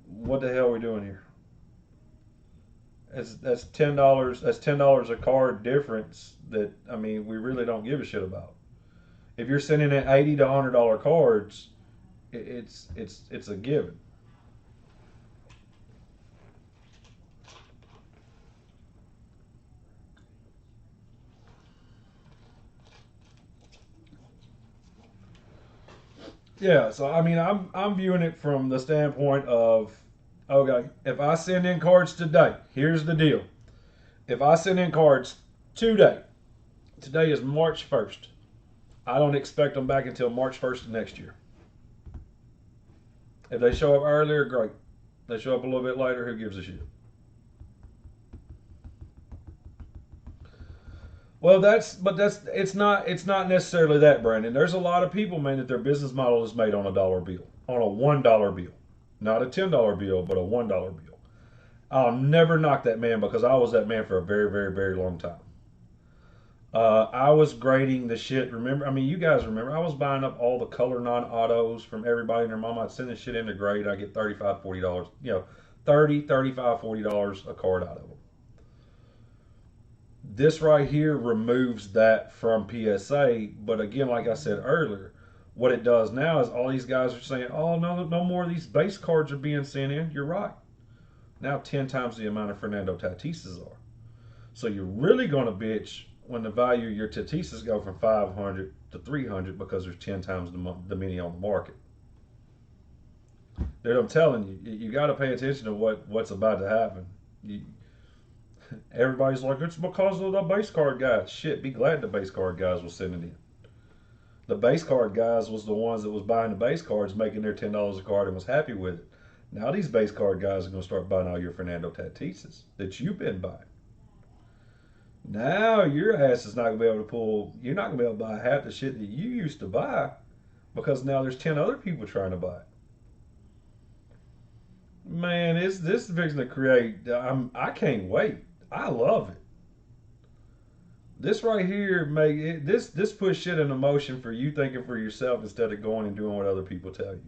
what the hell are we doing here? That's $10. That's $10 a card difference that I mean we really don't give a shit about. If you're sending in $80 to $100 cards, it's a given. Yeah, so I mean I'm viewing it from the standpoint of okay, if I send in cards today, here's the deal. If I send in cards today, today is March 1st. I don't expect them back until March 1st of next year. If they show up earlier, great. If they show up a little bit later, who gives a shit? Well, that's it's not necessarily that, Brandon. There's a lot of people, man, that their business model is made on a dollar bill, on a $1 bill, not a $10 bill, but a $1 bill. I'll never knock that man because I was that man for a very, very, very long time. I was grading the shit. Remember, I mean, you guys remember, I was buying up all the color non-autos from everybody and their mom. I'd send this shit in to grade. I get $35, $40, 30, $35, $40 a card out of them. This right here removes that from PSA. But again, like I said earlier, what it does now is all these guys are saying, oh, no, no more of these base cards are being sent in. You're right. Now 10 times the amount of Fernando Tatises are. So you're really going to bitch when the value of your Tatises go from 500 to 300 because there's 10 times the many on the market. Dude, I'm telling you, you got to pay attention to what's about to happen. You, everybody's like, it's because of the base card guys. Shit, be glad the base card guys was sending in. The base card guys was the ones that was buying the base cards, making their $10 a card and was happy with it. Now these base card guys are going to start buying all your Fernando Tatises that you've been buying. Now your ass is not going to be able to pull. You're not going to be able to buy half the shit that you used to buy because now there's 10 other people trying to buy it. Man, this is fixing to create. I can't wait. I love it. This right here make it, this puts shit into motion for you thinking for yourself instead of going and doing what other people tell you.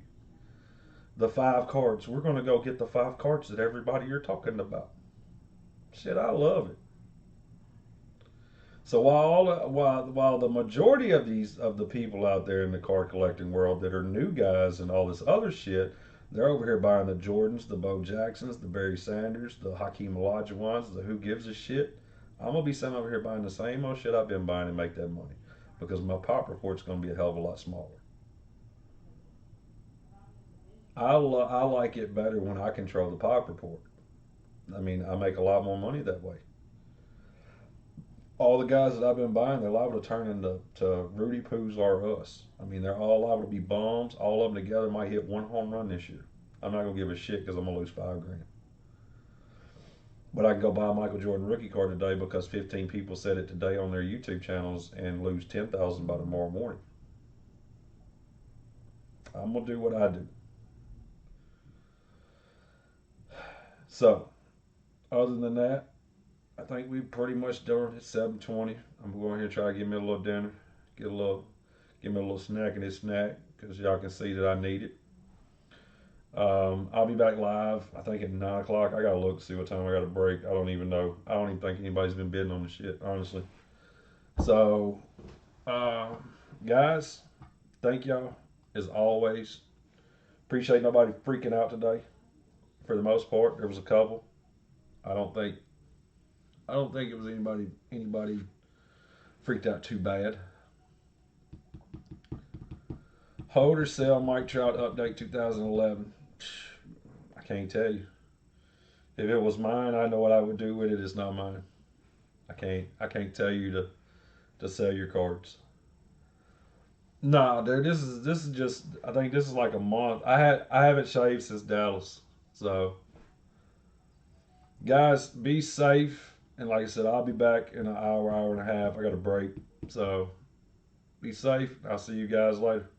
The 5 cards. We're going to go get the 5 cards that everybody you're talking about. Shit, I love it. So while the majority of the people out there in the car collecting world that are new guys and all this other shit, they're over here buying the Jordans, the Bo Jacksons, the Barry Sanders, the Hakeem Olajuwons, the who gives a shit. I'm gonna be sitting over here buying the same old shit I've been buying and make that money because my pop report's gonna be a hell of a lot smaller. I like it better when I control the pop report. I mean, I make a lot more money that way. All the guys that I've been buying, they're liable to turn into Rudy Poos or us. I mean, they're all liable to be bombs. All of them together might hit one home run this year. I'm not gonna give a shit because I'm gonna lose $5 grand. But I can go buy a Michael Jordan rookie card today because 15 people said it today on their YouTube channels and lose 10,000 by tomorrow morning. I'm gonna do what I do. So, other than that, I think we pretty much done. It's 7:20. I'm going here to try to give me a little dinner, get a little, give me a little snack in this snack because y'all can see that I need it. I'll be back live. I think at 9 o'clock. I gotta look to see what time I got to break. I don't even know. I don't even think anybody's been bidding on the shit, honestly. So, uh, guys, thank y'all as always. Appreciate nobody freaking out today. For the most part, there was a couple. I don't think I don't think it was anybody freaked out too bad. Hold or sell Mike Trout update 2011. I can't tell you. If it was mine, I know what I would do with it. It's not mine. I can't tell you to sell your cards. Nah, dude, this is just. I think this is like a month. I haven't shaved since Dallas. So, guys, be safe. And like I said, I'll be back in an hour, hour and a half. I got a break. So, be safe. I'll see you guys later.